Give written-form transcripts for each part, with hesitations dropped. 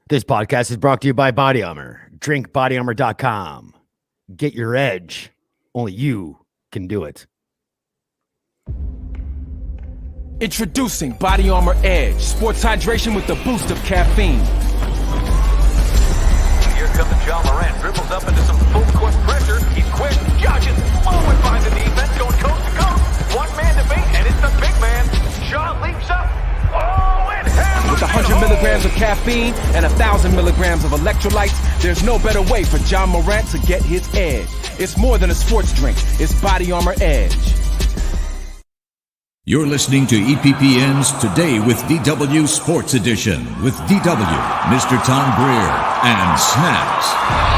This podcast is brought to you by Body Armor. Drink BodyArmor.com. Get your edge. Only you can do it. Introducing Body Armor Edge. Sports hydration with the boost of caffeine. Here comes John Morant. Dribbles up into some full court pressure. He's quick. Joshing. Oh, and finds the defense. Going coast to coast. One man to beat, and it's the big man. John leaps up. Oh, and hammers With 100 milligrams of caffeine and 1,000 milligrams of electrolytes, there's no better way for John Morant to get his edge. It's more than a sports drink. It's Body Armor Edge. You're listening to EPPN's Today with DW Sports Edition with DW, Mr. Tom Greer, and Snakc.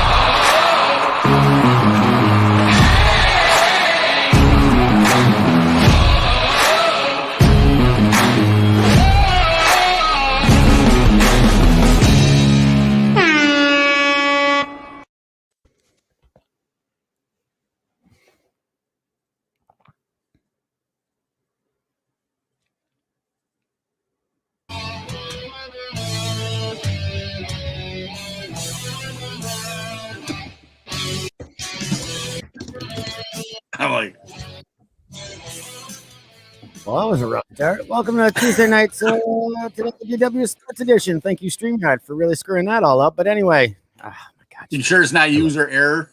Well, that was a rough start. Welcome to Tuesday night's to the DW Sports Edition. Thank you, StreamYard, for really screwing that all up. But anyway, oh my God. You sure it's not user error?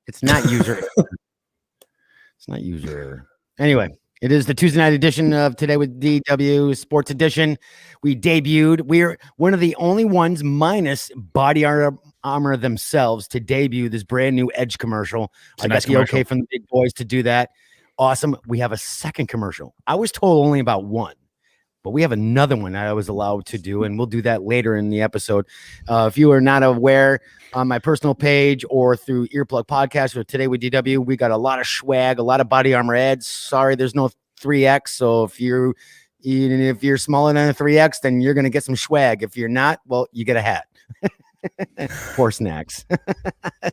It's not user error. It's not user error. Anyway, it is the Tuesday night edition of Today with DW Sports Edition. We debuted. We're one of the only ones minus Body Armor themselves to debut this brand new Edge commercial. I got the okay from the big boys to do that. Awesome. We have a second commercial. I was told only about one, but we have another one that I was allowed to do, and we'll do that later in the episode. If you are not aware, on my personal page or through Earplug Podcast or Today with DW, we got a lot of swag, a lot of Body Armor ads. Sorry, there's no 3X. So even if you're smaller than a 3X, then you're going to get some swag. If you're not, well, you get a hat. Poor Snakc.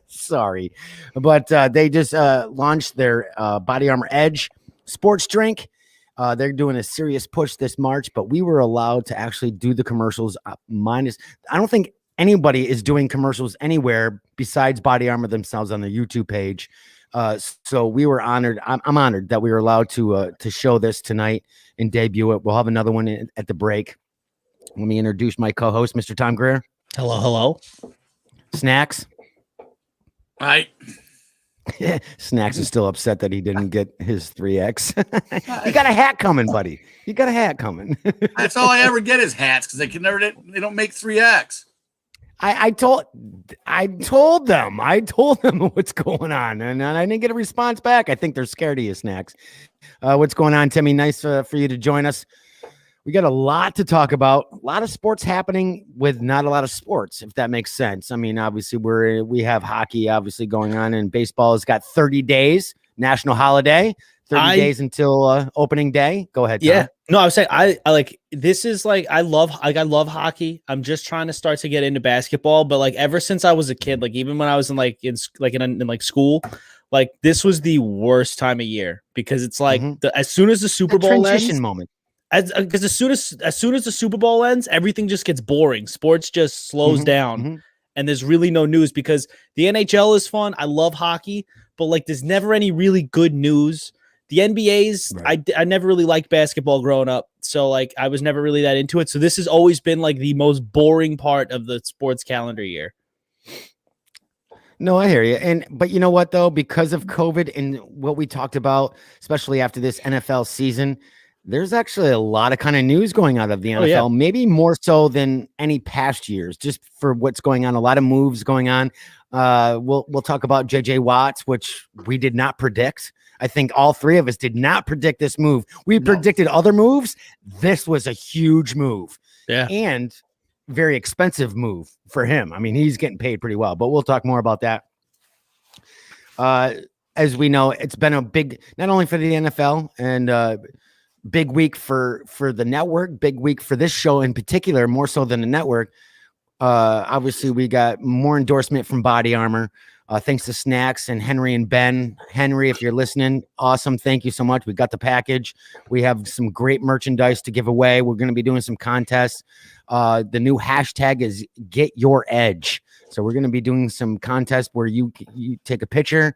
Sorry, but they just launched their Body Armor Edge sports drink. They're doing a serious push this March, but we were allowed to actually do the commercials minus. I don't think anybody is doing commercials anywhere besides Body Armor themselves on their YouTube page. So we were honored. I'm honored that we were allowed to show this tonight and debut it. We'll have another one at the break. Let me introduce my co-host, Mr. Tom Greer. Hello. Snakc. Right. Snakc is still upset that he didn't get his 3X. You got a hat coming, buddy. You got a hat coming. That's all I ever get is hats because they don't make 3X. I told them what's going on, and I didn't get a response back. I think they're scared of you, Snakc. What's going on, Timmy? Nice for you to join us. We got a lot to talk about, a lot of sports happening with not a lot of sports, if that makes sense. I mean, obviously we have hockey obviously going on, and baseball has got 30 days, national holiday, 30 days until opening day. Go ahead, Tom. Yeah. No, I was saying I like this is like I love hockey. I'm just trying to start to get into basketball, but like ever since I was a kid, like even when I was in school, like this was the worst time of year because it's like as soon as the Super Bowl ends, moment. Because as soon as the Super Bowl ends, everything just gets boring. Sports just slows down, and there's really no news because the NHL is fun. I love hockey, but like there's never any really good news. The NBA's, right. I never really liked basketball growing up, so like I was never really that into it. So this has always been like the most boring part of the sports calendar year. No, I hear you. But you know what though, because of COVID and what we talked about, especially after this NFL season, there's actually a lot of kind of news going out of the NFL, maybe more so than any past years, just for what's going on. A lot of moves going on. We'll talk about JJ Watts, which we did not predict. I think all three of us did not predict this move. We predicted other moves. This was a huge move. Yeah. And very expensive move for him. I mean, he's getting paid pretty well, but we'll talk more about that. As we know, it's been a big, not only for the NFL and big week for the network, big week for this show in particular, more so than the network. Obviously we got more endorsement from Body Armor. Thanks to Snacks and Henry and Ben. Henry, if you're listening, awesome. Thank you so much. We got the package. We have some great merchandise to give away. We're going to be doing some contests. The new hashtag is Get Your Edge. So we're going to be doing some contests where you take a picture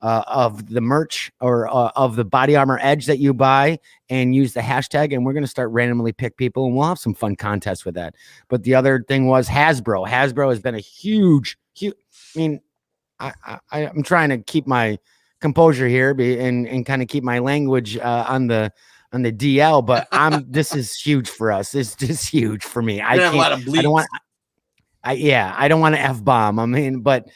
of the merch or of the Body Armor Edge that you buy and use the hashtag, and we're going to start randomly pick people, and we'll have some fun contests with that. But the other thing was Hasbro. Hasbro has been a huge, I mean, I'm trying to keep my composure here and kind of keep my language on the DL, but this is huge for us. It's just huge for me. I have a lot of bleeps. I don't want to F-bomb. I mean, but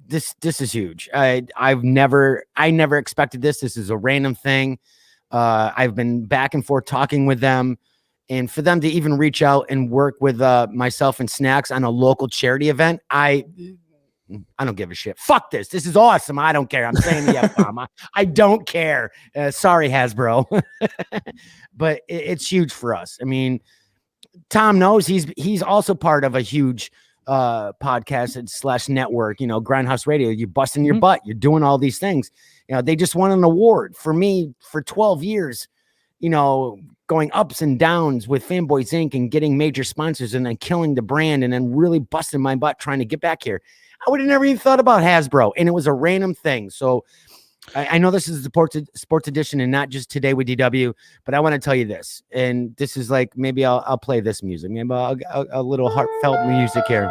this is huge. I never expected this. This is a random thing. I've been back and forth talking with them, and for them to even reach out and work with myself and Snacks on a local charity event, I don't give a shit. Fuck this. This is awesome. I don't care. I'm saying the F-bomb. I don't care. Sorry, Hasbro. But it's huge for us. I mean, Tom knows he's also part of a huge podcast / network, Grindhouse Radio. You're busting your butt. You're doing all these things. They just won an award for me for 12 years, going ups and downs with Fanboys Inc. and getting major sponsors and then killing the brand and then really busting my butt trying to get back here. I would have never even thought about Hasbro, and it was a random thing. So I know this is the sports edition and not just Today with DW, but I want to tell you this, and this is like, maybe I'll play this music. Maybe a little heartfelt music here.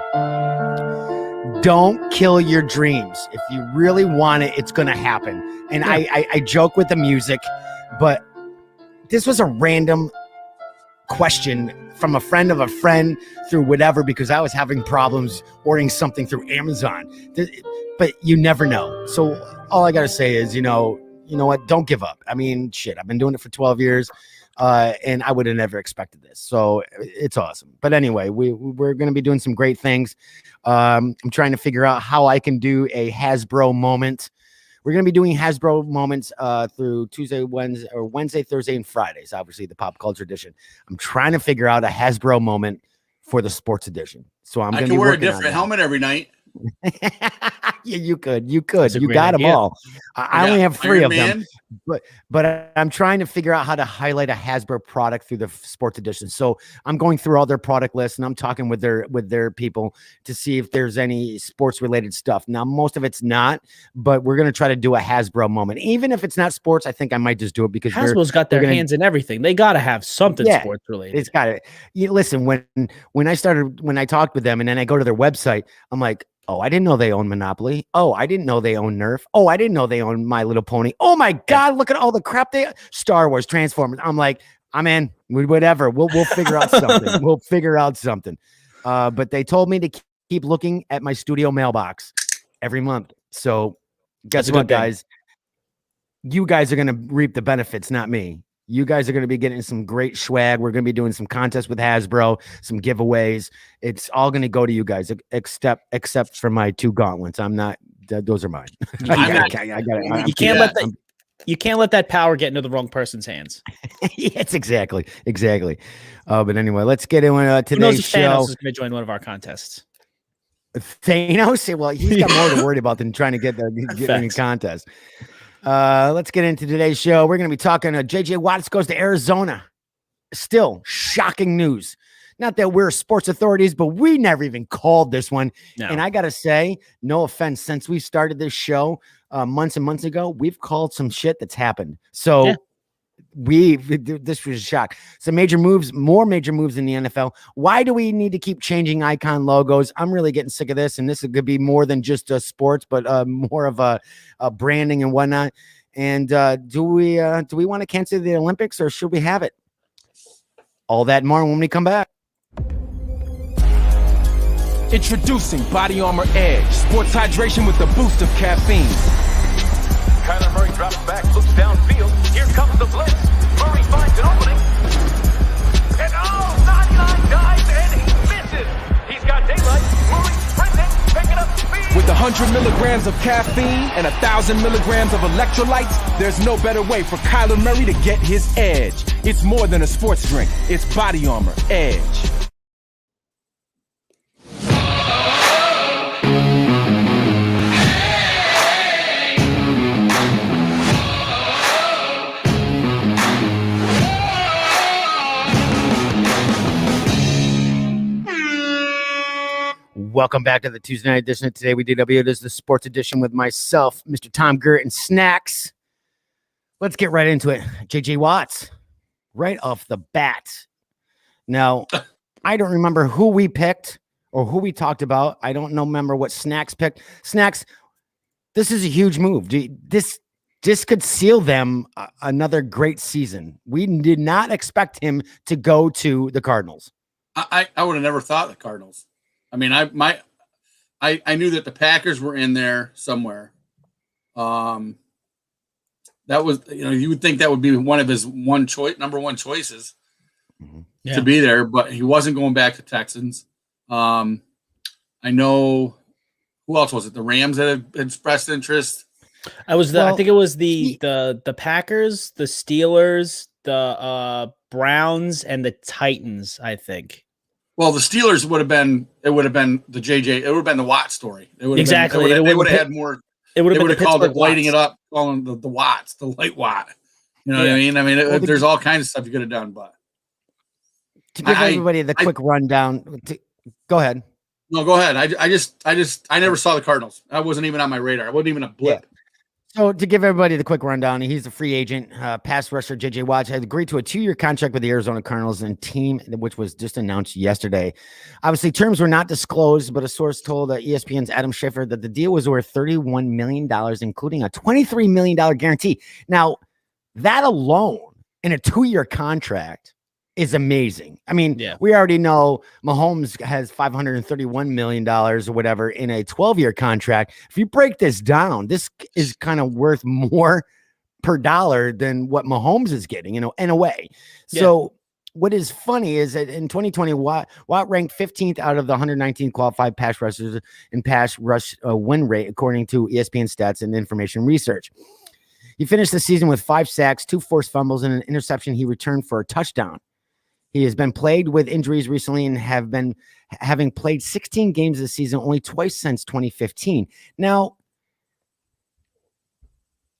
Don't kill your dreams. If you really want it, it's going to happen. And I joke with the music, but this was a random question from a friend of a friend through whatever, because I was having problems ordering something through Amazon. But you never know. So all I got to say is, you know what? Don't give up. I mean, shit, I've been doing it for 12 years, and I would have never expected this. So it's awesome. But anyway, we're going to be doing some great things. I'm trying to figure out how I can do a Hasbro moment. We're going to be doing Hasbro moments through Wednesday, Thursday, and Fridays. Obviously, the pop culture edition. I'm trying to figure out a Hasbro moment for the sports edition. So I can wear a different helmet every night. Yeah, you could. You got them all. I only have 3 of them, but I'm trying to figure out how to highlight a Hasbro product through the sports edition. So I'm going through all their product lists and I'm talking with their people to see if there's any sports related stuff. Now, most of it's not, but we're going to try to do a Hasbro moment. Even if it's not sports, I think I might just do it because Hasbro's got their hands in everything. They got to have something sports related. It's got it. Listen, when I talked with them and then I go to their website, I'm like, oh, I didn't know they own Monopoly. Oh, I didn't know they own Nerf. Oh, I didn't know they own My Little Pony. Oh my God, look at all the crap Star Wars, Transformers. I'm like, I'm in. Whatever. We'll figure out something. We'll figure out something. But they told me to keep looking at my studio mailbox every month. So guess what, guys? You guys are going to reap the benefits, not me. You guys are going to be getting some great swag. We're going to be doing some contests with Hasbro, some giveaways. It's all going to go to you guys, except for my 2 gauntlets. I'm not. Those are mine. You can't let that power get into the wrong person's hands. Yes, exactly. But anyway, let's get into today's show. Thanos is going to join one of our contests. Thanos? Well, he's got more to worry about than trying to get in a contest. Let's get into today's show. We're going to be talking JJ Watts goes to Arizona. Still shocking news. Not that we're sports authorities, but we never even called this one. No. And I got to say, no offense, since we started this show months and months ago, we've called some shit that's happened. So this was a shock. Some more major moves in the NFL. Why do we need to keep changing icon logos? I'm really getting sick of this. And this could be more than just sports, but more of a branding and whatnot. And do we want to cancel the Olympics or should we have it? All that and more when we come back. Introducing Body Armor Edge, sports hydration with a boost of caffeine. Kyler Murray drops back, looks downfield. Here comes the blitz. Murray finds an opening. And 99 dives and he misses. He's got daylight. Murray sprinting, picking up speed. With 100 milligrams of caffeine and 1,000 milligrams of electrolytes, there's no better way for Kyler Murray to get his edge. It's more than a sports drink. It's Body Armor Edge. Welcome back to the Tuesday night edition of Today with DW. It is the sports edition with myself, Mr. Tom Geer and Snakc. Let's get right into it. JJ Watts, right off the bat. Now, I don't remember who we picked or who we talked about. I don't remember what Snacks picked. Snacks, this is a huge move. This could seal them another great season. We did not expect him to go to the Cardinals. I would have never thought the Cardinals. I mean, I knew that the Packers were in there somewhere. That was, you would think that would be one of his number one choices to be there, but he wasn't going back to Texans. I know who else was it? The Rams that had expressed interest. I think it was the Packers, the Steelers, the Browns, and the Titans, I think. Well, the Steelers would have been the JJ. It would have been the Watt story. They would have had more. They would have called it lighting it up, calling the Watts, the light Watt. You know what I mean? I mean, there's all kinds of stuff you could have done, but to give everybody the quick rundown. Go ahead. No, go ahead. I never saw the Cardinals. That wasn't even on my radar. I wasn't even a blip. Yeah. So to give everybody the quick rundown, he's a free agent. Pass rusher JJ Watt had agreed to a 2-year contract with the Arizona Cardinals and team, which was just announced yesterday. Obviously, terms were not disclosed, but a source told ESPN's Adam Schefter that the deal was worth $31 million, including a $23 million guarantee. Now, that alone in a 2-year contract is amazing. I mean, we already know Mahomes has $531 million or whatever in a 12-year contract. If you break this down, this is kind of worth more per dollar than what Mahomes is getting, in a way. So what is funny is that in 2020, Watt ranked 15th out of the 119 qualified pass rushers in pass rush win rate, according to ESPN stats and information research. He finished the season with 5 sacks, 2 forced fumbles, and an interception he returned for a touchdown. He has been plagued with injuries recently and having played 16 games this season, only twice since 2015. Now,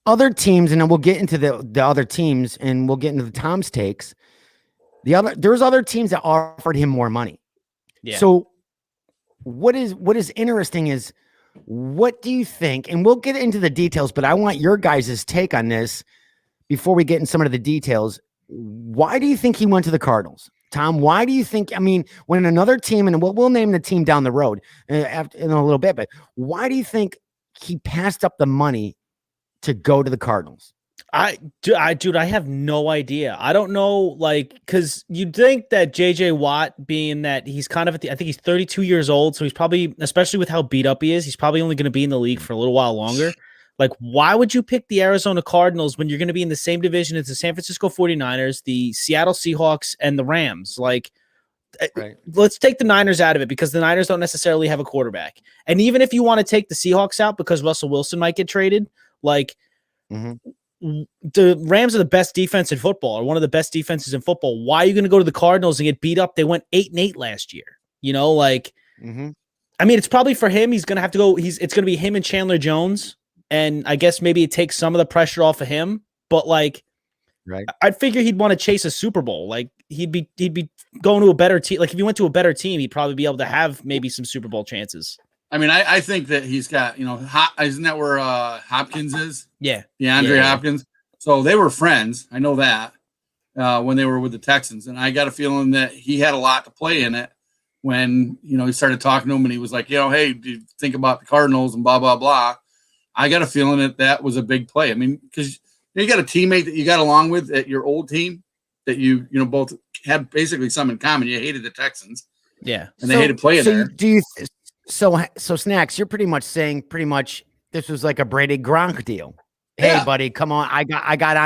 other teams, and then we'll get into the other teams, and we'll get into the Tom's takes. There's other teams that offered him more money. Yeah. So what is interesting is, what do you think? And we'll get into the details, but I want your guys' take on this before we get in some of the details. Why do you think he went to the Cardinals, Tom? Why do you think? I mean, when another team, and we'll name the team down the road in a little bit, but why do you think he passed up the money to go to the Cardinals? Dude, I have no idea. I don't know, because you'd think that JJ Watt, being that he's kind of I think he's 32 years old, so he's probably, especially with how beat up he is, he's probably only going to be in the league for a little while longer. Why would you pick the Arizona Cardinals when you're going to be in the same division as the San Francisco 49ers, the Seattle Seahawks, and the Rams? Let's take the Niners out of it, because the Niners don't necessarily have a quarterback. And even if you want to take the Seahawks out because Russell Wilson might get traded, the Rams are the best defense in football, or one of the best defenses in football. Why are you going to go to the Cardinals and get beat up? They went 8-8 last year. I mean, it's probably for him. He's going to have to go. It's going to be him and Chandler Jones. And I guess maybe it takes some of the pressure off of him, but I'd figure he'd want to chase a Super Bowl. He'd be going to a better team. If he went to a better team, he'd probably be able to have maybe some Super Bowl chances. I mean, I think that he's got, isn't that where Hopkins is? Yeah. DeAndre Hopkins. So they were friends. I know that when they were with the Texans. And I got a feeling that he had a lot to play in it when, he started talking to him and he was like, hey, do you think about the Cardinals and blah, blah, blah. I got a feeling that was a big play. I mean, because you got a teammate that you got along with at your old team that you both had basically some in common. You hated the Texans. Yeah. And they hated playing there. So Snacks, you're pretty much saying this was like a Brady Gronk deal. Hey, buddy, come on. I got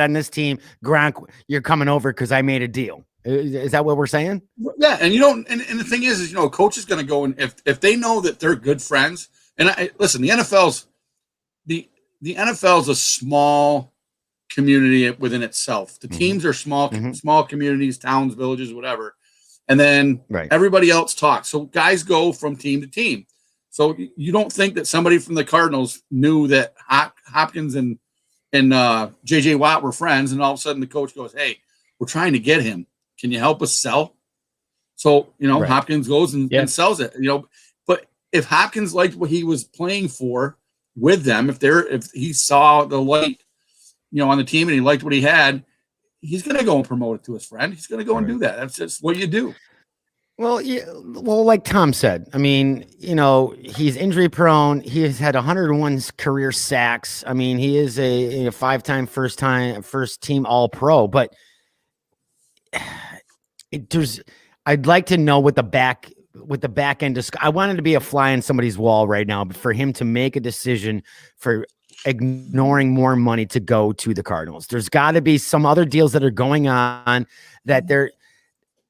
on this team. Gronk, you're coming over because I made a deal. Is that what we're saying? Yeah. And and the thing is a coach is going to go, and if they know that they're good friends, and listen, the NFL's a small community within itself. The teams are small communities, towns, villages, whatever. And then everybody else talks. So guys go from team to team. So you don't think that somebody from the Cardinals knew that Hopkins and JJ Watt were friends, and all of a sudden the coach goes, hey, we're trying to get him. Can you help us sell? So, Hopkins goes and sells it, but if Hopkins liked what he was playing for with them, if he saw the light, on the team and he liked what he had, he's going to go and promote it to his friend. He's going to go and do that. That's just what you do. Well, like Tom said, I mean, he's injury prone. He has had 101 career sacks. I mean, he is a 5-time first team All Pro. But I'd like to know what the back end. I wanted to be a fly on somebody's wall right now, but for him to make a decision for ignoring more money to go to the Cardinals, there's got to be some other deals that are going on that they're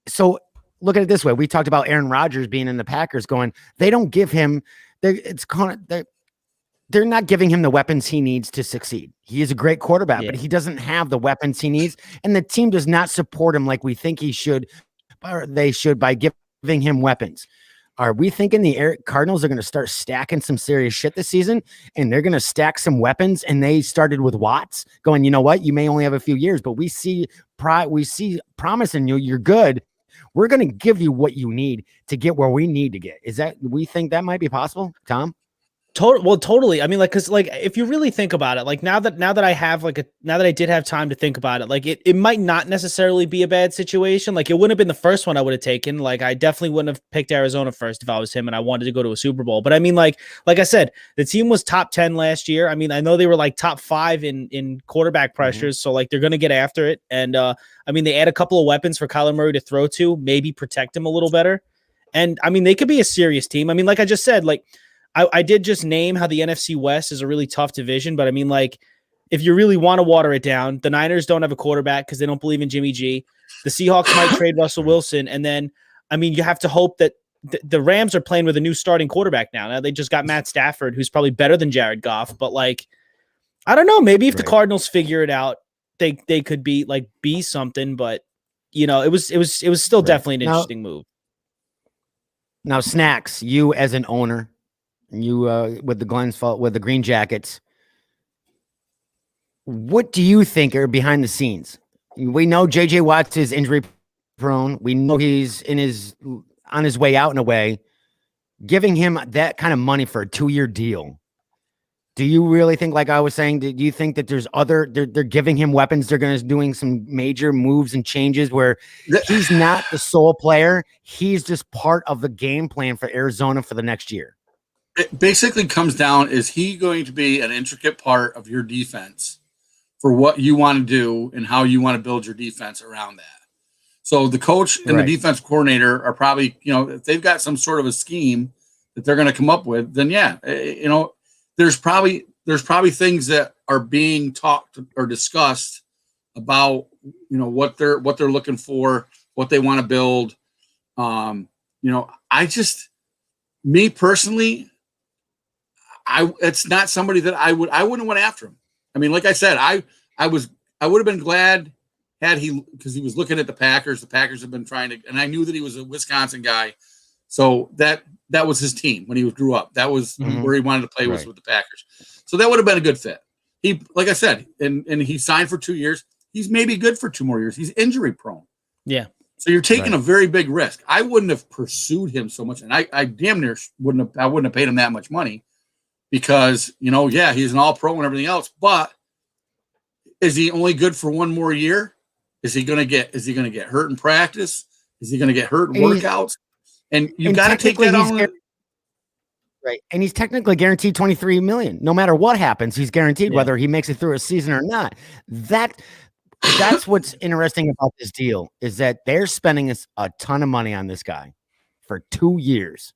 so. Look at it this way. We talked about Aaron Rodgers being in the Packers going, they don't give him, they're not giving him the weapons he needs to succeed. He is a great quarterback, but he doesn't have the weapons he needs. And the team does not support him like we think he should, or they should, by giving him weapons. Are we thinking the Cardinals are going to start stacking some serious shit this season and they're going to stack some weapons? And they started with Watts going, you know what? You may only have a few years, but we see promise in you. You're good. We're going to give you what you need to get where we need to get. We think that might be possible, Tom? Totally. I mean, cause if you really think about it, now that I did have time to think about it, it might not necessarily be a bad situation. It wouldn't have been the first one I would have taken. I definitely wouldn't have picked Arizona first if I was him and I wanted to go to a Super Bowl. But I mean, like I said, the team was top 10 last year. I mean, I know they were top 5 in quarterback pressures. So they're going to get after it. And I mean, they add a couple of weapons for Kyler Murray to throw to, maybe protect him a little better. And I mean, they could be a serious team. I mean, like I just said, I did just name how the NFC West is a really tough division, but I mean, if you really want to water it down, the Niners don't have a quarterback because they don't believe in Jimmy G. The Seahawks might trade Russell Wilson, and then, I mean, you have to hope that the Rams are playing with a new starting quarterback now. Now they just got Matt Stafford, who's probably better than Jared Goff, but I don't know. Maybe if the Cardinals figure it out, they could be something, but it was still definitely an interesting move. Now, Snacks, you as an owner. You with the Green Jackets, what do you think are behind the scenes? We know JJ Watts is injury prone. We know he's on his way out in a way. Giving him that kind of money for a 2-year deal. Do you really think, like I was saying, do you think that there's they're giving him weapons? They're going to doing some major moves and changes where he's not the sole player. He's just part of the game plan for Arizona for the next year. It basically comes down, is he going to be an intricate part of your defense for what you want to do and how you want to build your defense around that? So the coach and the defense coordinator are probably, if they've got some sort of a scheme that they're going to come up with, then there's probably things that are being talked or discussed about, what they're looking for, what they want to build. Me personally, it's not somebody that I wouldn't went after him. I mean, like I said, I would have been glad had because he was looking at the Packers. The Packers have been trying to, and I knew that he was a Wisconsin guy. So that was his team when he grew up. That was where he wanted to play, was with the Packers. So that would have been a good fit. He, like I said, and he signed for 2 years. He's maybe good for 2 more years. He's injury prone. Yeah. So you're taking a very big risk. I wouldn't have pursued him so much. And I damn near wouldn't have paid him that much money. Because, he's an all-pro and everything else, but is he only good for 1 more year? Is he going to get hurt in practice? Is he going to get hurt in workouts? And you got to take that on. Right. And he's technically guaranteed $23 million. No matter what happens, he's guaranteed whether he makes it through a season or not. That's what's interesting about this deal, is that they're spending a ton of money on this guy for 2 years.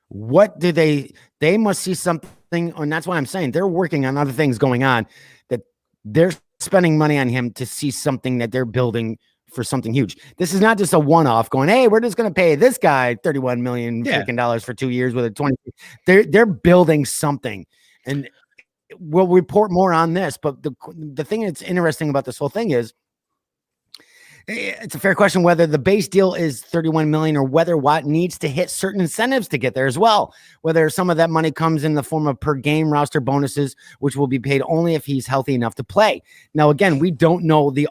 What do they must see something, and that's why I'm saying they're working on other things going on, that they're spending money on him to see something that they're building for something huge. This is not just a one-off going, hey, we're just going to pay this guy $31 million dollars for 2 years with a 20. They're building something, and we'll report more on this. But the thing that's interesting about this whole thing is, it's a fair question whether the base deal is $31 million or whether Watt needs to hit certain incentives to get there as well. Whether some of that money comes in the form of per game roster bonuses, which will be paid only if he's healthy enough to play. Now, again, we don't know the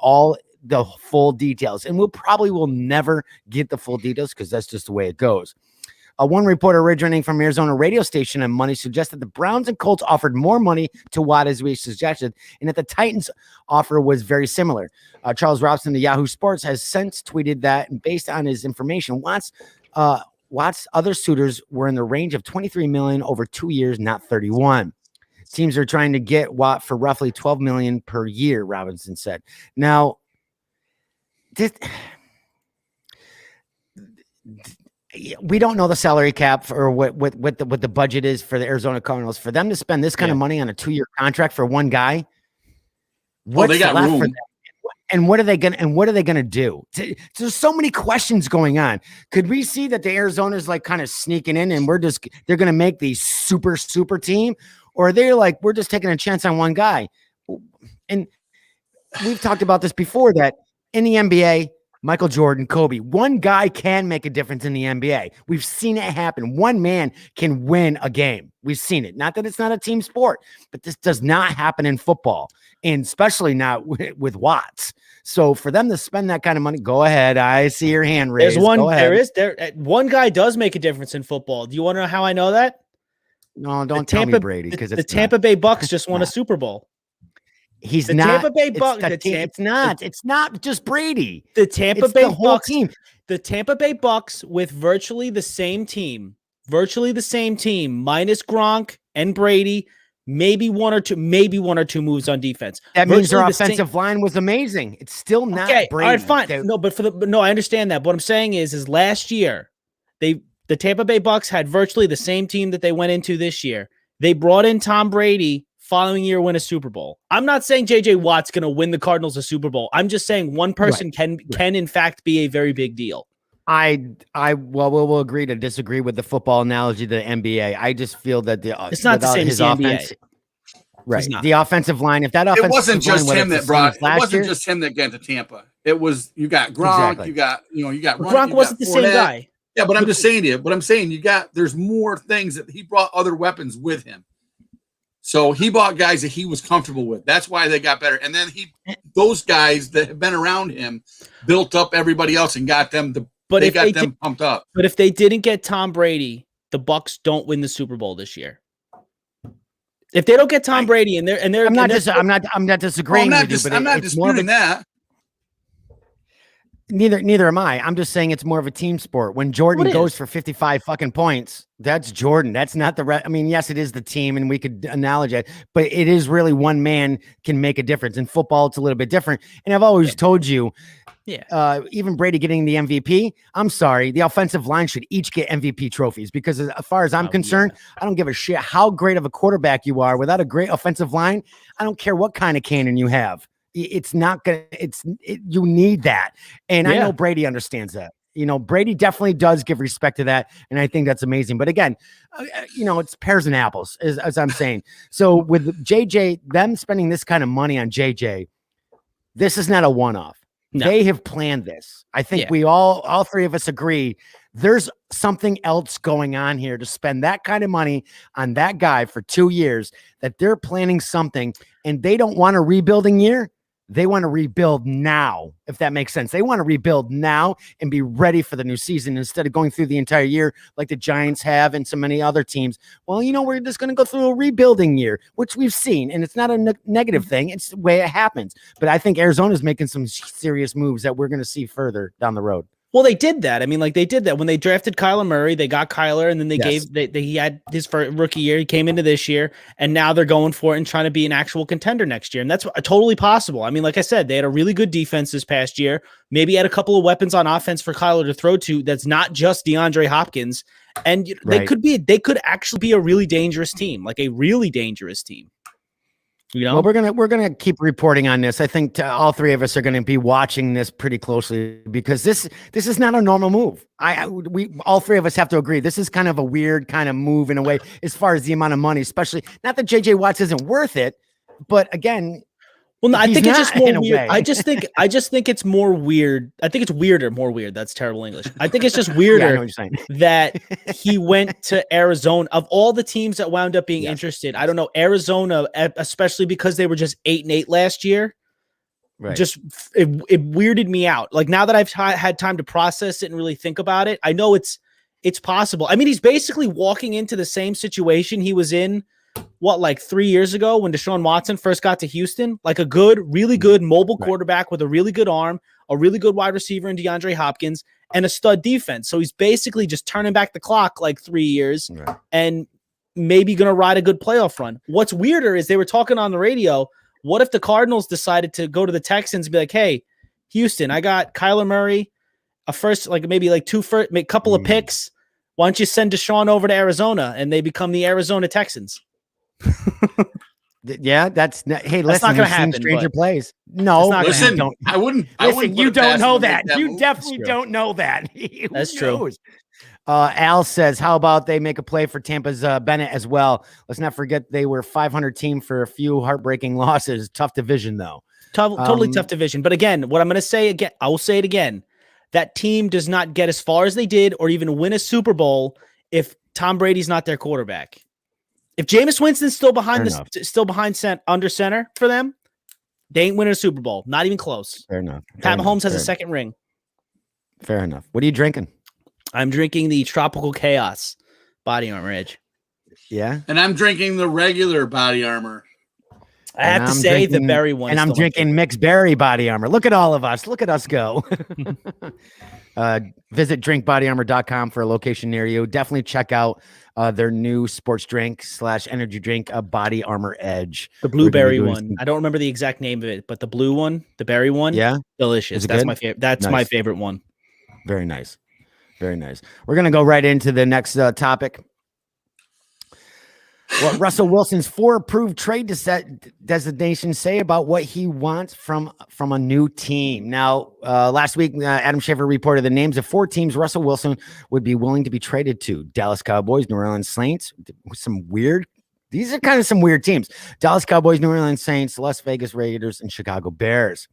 full details, and we'll probably never get the full details because that's just the way it goes. One report originating from Arizona radio station on Monday suggested the Browns and Colts offered more money to Watt, as we suggested, and that the Titans' offer was very similar. Charles Robson of Yahoo Sports has since tweeted that, based on his information, Watt's other suitors were in the range of $23 million over 2 years, not 31. Teams are trying to get Watt for roughly $12 million per year, Robinson said. Now, we don't know the salary cap or what the budget is for the Arizona Cardinals. For them to spend this kind of money on a 2-year contract for one guy, what's they got left room. for them? And what are they gonna do? There's so many questions going on. Could we see that the Arizona's like kind of sneaking in and they're gonna make the super team, or are they like, we're just taking a chance on one guy? And we've talked about this before, that in the NBA, Michael Jordan, Kobe, one guy can make a difference in the NBA. We've seen it happen. One man can win a game. We've seen it. Not that it's not a team sport, but this does not happen in football, and especially not with Watts. So for them to spend that kind of money, go ahead. I see your hand raised. One guy does make a difference in football. Do you want to know how I know that? No, don't tell me Brady, because the Tampa Bay Bucks just won a Super Bowl. He's the not. Tampa Bay Bucks. It's not. It's not just Brady. The Tampa Bay whole Bucks team. The Tampa Bay Bucks with virtually the same team, minus Gronk and Brady. Maybe one or two moves on defense. That means their offensive line was amazing. It's still not Brady. All right, fine. No, I understand that. But what I'm saying is last year, the Tampa Bay Bucks had virtually the same team that they went into this year. They brought in Tom Brady. Following year, win a Super Bowl. I'm not saying JJ Watt's going to win the Cardinals a Super Bowl. I'm just saying one person can in fact be a very big deal. We'll agree to disagree with the football analogy to the NBA. I just feel that it's not the same as the NBA. Right. The offensive line, if that offensive it wasn't just line, him that brought it wasn't just him that got to Tampa. It was, you got Gronk, you got Gronk wasn't the same guy. Yeah, but I'm just saying to you, there's more things that he brought, other weapons with him. So he bought guys that he was comfortable with. That's why they got better. And then those guys that have been around him built up everybody else and got them pumped up. But if they didn't get Tom Brady, the Bucks don't win the Super Bowl this year. If they don't get Tom Brady and they're I'm not disagreeing with you, but I'm not disputing that. Neither am I. I'm just saying it's more of a team sport. When Jordan goes for 55 fucking points, that's Jordan. That's not the rest. I mean, yes, it is the team, and we could analogize it, but it is really one man can make a difference. In football, it's a little bit different. And I've always told you, even Brady getting the MVP, I'm sorry, the offensive line should each get MVP trophies, because as far as I'm concerned, I don't give a shit how great of a quarterback you are. Without a great offensive line, I don't care what kind of cannon you have. It's not gonna. You need that, and I know Brady understands that. Brady definitely does give respect to that, and I think that's amazing. But again, it's pears and apples, as I'm saying. So with JJ, them spending this kind of money on JJ, this is not a one-off. No. They have planned this. I think we all three of us agree. There's something else going on here to spend that kind of money on that guy for 2 years. That they're planning something, and they don't want a rebuilding year. They want to rebuild now, if that makes sense. They want to rebuild now and be ready for the new season instead of going through the entire year like the Giants have and so many other teams. Well, we're just going to go through a rebuilding year, which we've seen, and it's not a negative thing. It's the way it happens. But I think Arizona's making some serious moves that we're going to see further down the road. Well, they did that. I mean, they did that when they drafted Kyler Murray. They got Kyler, and then he had his first rookie year. He came into this year, and now they're going for it and trying to be an actual contender next year. And that's totally possible. I mean, like I said, they had a really good defense this past year. Maybe had a couple of weapons on offense for Kyler to throw to. That's not just DeAndre Hopkins, and they could actually be a really dangerous team, like a really dangerous team. Well, we're gonna keep reporting on this. I think all three of us are going to be watching this pretty closely, because this is not a normal move. We all three of us have to agree. This is kind of a weird kind of move in a way, as far as the amount of money, especially not that JJ Watts isn't worth it, but again. Well, no, I think it's just more weird. I just think it's more weird. I think it's more weird. That's terrible English. I think it's just weirder that he went to Arizona. Of all the teams that wound up being interested, I don't know, Arizona, especially because they were just 8-8 last year. Right. Just it weirded me out. Like, now that I've had time to process it and really think about it, I know it's it's possible. I mean, he's basically walking into the same situation he was in, like 3 years ago when Deshaun Watson first got to Houston, like a good, really good mobile quarterback with a really good arm, a really good wide receiver in DeAndre Hopkins, and a stud defense. So he's basically just turning back the clock like 3 years and maybe going to ride a good playoff run. What's weirder is they were talking on the radio. What if the Cardinals decided to go to the Texans and be like, hey, Houston, I got Kyler Murray, a first, like maybe like a couple of picks. Why don't you send Deshaun over to Arizona and they become the Arizona Texans? Yeah, that's not, hey, that's listen, not gonna happen. Stranger plays. No, listen, I wouldn't. You don't know that. You move. definitely don't know that. That's true. Al says, how about they make a play for Tampa's Bennett as well? Let's not forget they were 500 team for a few heartbreaking losses. Tough division though. Totally tough division. But again, what I'm going to say again, I will say it again. That team does not get as far as they did or even win a Super Bowl if Tom Brady's not their quarterback. If Jameis Winston's still behind under center for them, they ain't winning a Super Bowl. Not even close. Fair enough. Pat Mahomes has a second ring. Fair enough. What are you drinking? I'm drinking the Tropical Chaos Body Armor Edge. Yeah. And I'm drinking the regular Body Armor. I have to say the berry one. And I'm drinking mixed berry Body Armor. Look at all of us. Look at us go. Visit drinkbodyarmor.com for a location near you. Definitely check out their new sports drink / energy drink, Body Armor Edge. The blueberry one. I don't remember the exact name of it, but the blue one, the berry one. Yeah. Delicious. That's my favorite. That's my favorite one. Very nice. Very nice. We're going to go right into the next topic. What Russell Wilson's 4 approved trade designations say about what he wants from a new team. Now, last week, Adam Schefter reported the names of 4 teams Russell Wilson would be willing to be traded to. Dallas Cowboys, New Orleans Saints, these are kind of some weird teams. Dallas Cowboys, New Orleans Saints, Las Vegas Raiders, and Chicago Bears.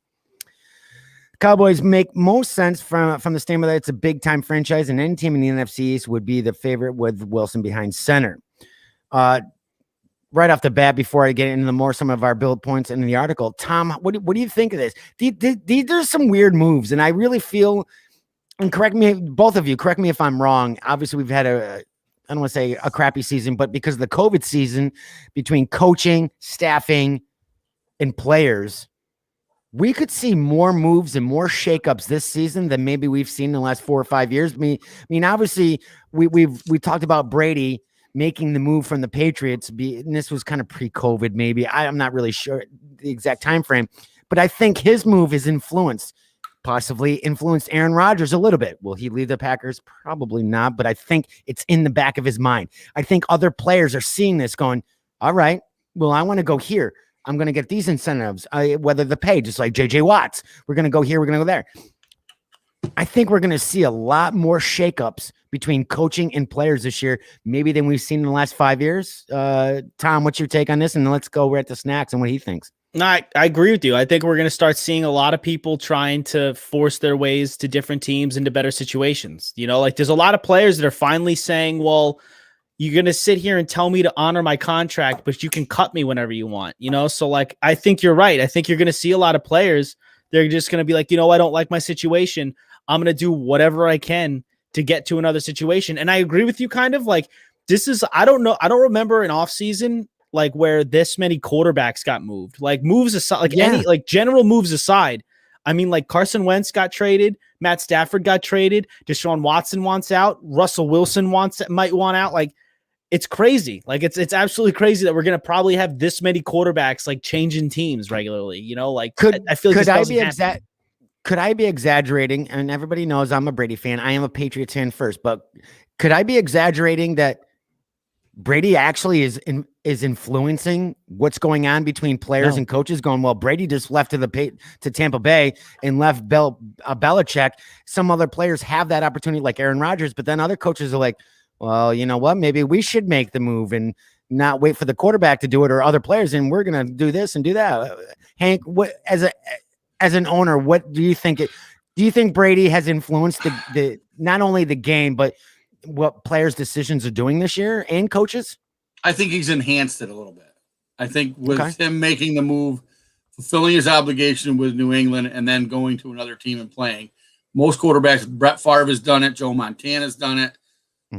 Cowboys make most sense from the standpoint that it's a big-time franchise, and any team in the NFC East would be the favorite with Wilson behind center. Right off the bat, before I get into some of our bullet points in the article, Tom, what do you think of this? These are some weird moves, and I really feel, and both of you, correct me if I'm wrong. Obviously, we've had I don't want to say a crappy season, but because of the COVID season, between coaching, staffing, and players, we could see more moves and more shakeups this season than maybe we've seen in the last 4 or 5 years. I mean, obviously, we talked about Brady making the move from the Patriots, and this was kind of pre-COVID, maybe. I'm not really sure the exact time frame, but I think his move is possibly influenced Aaron Rodgers a little bit. Will he leave the Packers? Probably not, but I think it's in the back of his mind. I think other players are seeing this going, all right, well, I want to go here. I'm going to get these incentives, whether the pay, just like J.J. Watts. We're going to go here. We're going to go there. I think we're going to see a lot more shakeups between coaching and players this year, maybe than we've seen in the last 5 years. Tom, what's your take on this? And let's go right to Snacks and what he thinks. No, I agree with you. I think we're going to start seeing a lot of people trying to force their ways to different teams into better situations. You know, like there's a lot of players that are finally saying, well, you're going to sit here and tell me to honor my contract, but you can cut me whenever you want, you know? So like, I think you're right. I think you're going to see a lot of players. They're just going to be like, you know, I don't like my situation. I'm going to do whatever I can to get to another situation. And I agree with you kind of like this is, I don't know. I don't remember an off season like where this many quarterbacks got moved, like moves aside, like general moves aside. I mean, like Carson Wentz got traded. Matt Stafford got traded. Deshaun Watson wants out. Russell Wilson might want out. Like it's crazy. Like it's absolutely crazy that we're going to probably have this many quarterbacks like changing teams regularly, you know, like I feel like could I be exaggerating? And everybody knows I'm a Brady fan. I am a Patriots fan first, but could I be exaggerating that Brady actually is influencing what's going on between players and coaches going, well, Brady just left to Tampa Bay and left Belichick. Some other players have that opportunity like Aaron Rodgers, but then other coaches are like, well, you know what? Maybe we should make the move and not wait for the quarterback to do it or other players. And we're going to do this and do that. Hank, what, as an owner, what do you think? Do you think Brady has influenced the not only the game, but what players' decisions are doing this year and coaches? I think he's enhanced it a little bit. I think with him making the move, fulfilling his obligation with New England, and then going to another team and playing. Most quarterbacks, Brett Favre has done it. Joe Montana's done it.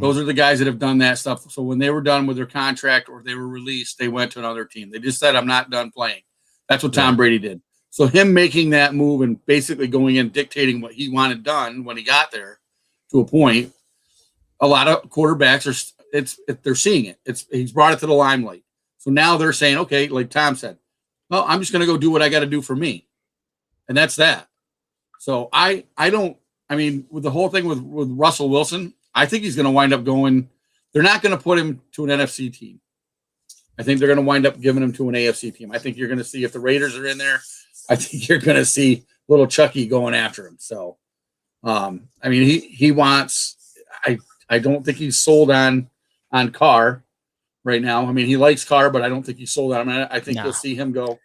Those are the guys that have done that stuff. So when they were done with their contract or they were released, they went to another team. They just said, I'm not done playing. That's what Tom Brady did. So him making that move and basically going in, dictating what he wanted done when he got there to a point, a lot of quarterbacks they're seeing it. He's brought it to the limelight. So now they're saying, okay, like Tom said, well, I'm just going to go do what I got to do for me. And that's that. So with the whole thing with Russell Wilson, I think he's going to wind up going. They're not going to put him to an NFC team. I think they're going to wind up giving him to an AFC team. I think you're going to see if the Raiders are in there. I think you're going to see little Chucky going after him. So, he wants. I don't think he's sold on Carr right now. I mean, he likes Carr, but I don't think he's sold on him. I think you'll see him go.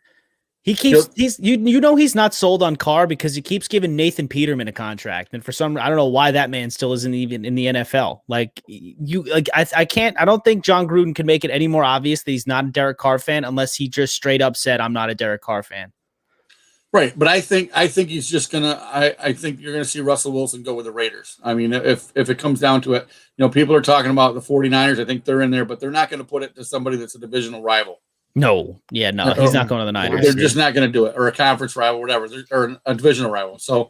He keeps he's not sold on Carr because he keeps giving Nathan Peterman a contract, and for some I don't know why that man still isn't even in the NFL. I don't think John Gruden can make it any more obvious that he's not a Derek Carr fan unless he just straight up said I'm not a Derek Carr fan. Right, but I think he's just gonna. I think you're gonna see Russell Wilson go with the Raiders. I mean, if it comes down to it, people are talking about the 49ers. I think they're in there, but they're not going to put it to somebody that's a divisional rival. No, he's not going to the Niners. They're just not going to do it, or a conference rival, whatever, or a divisional rival. So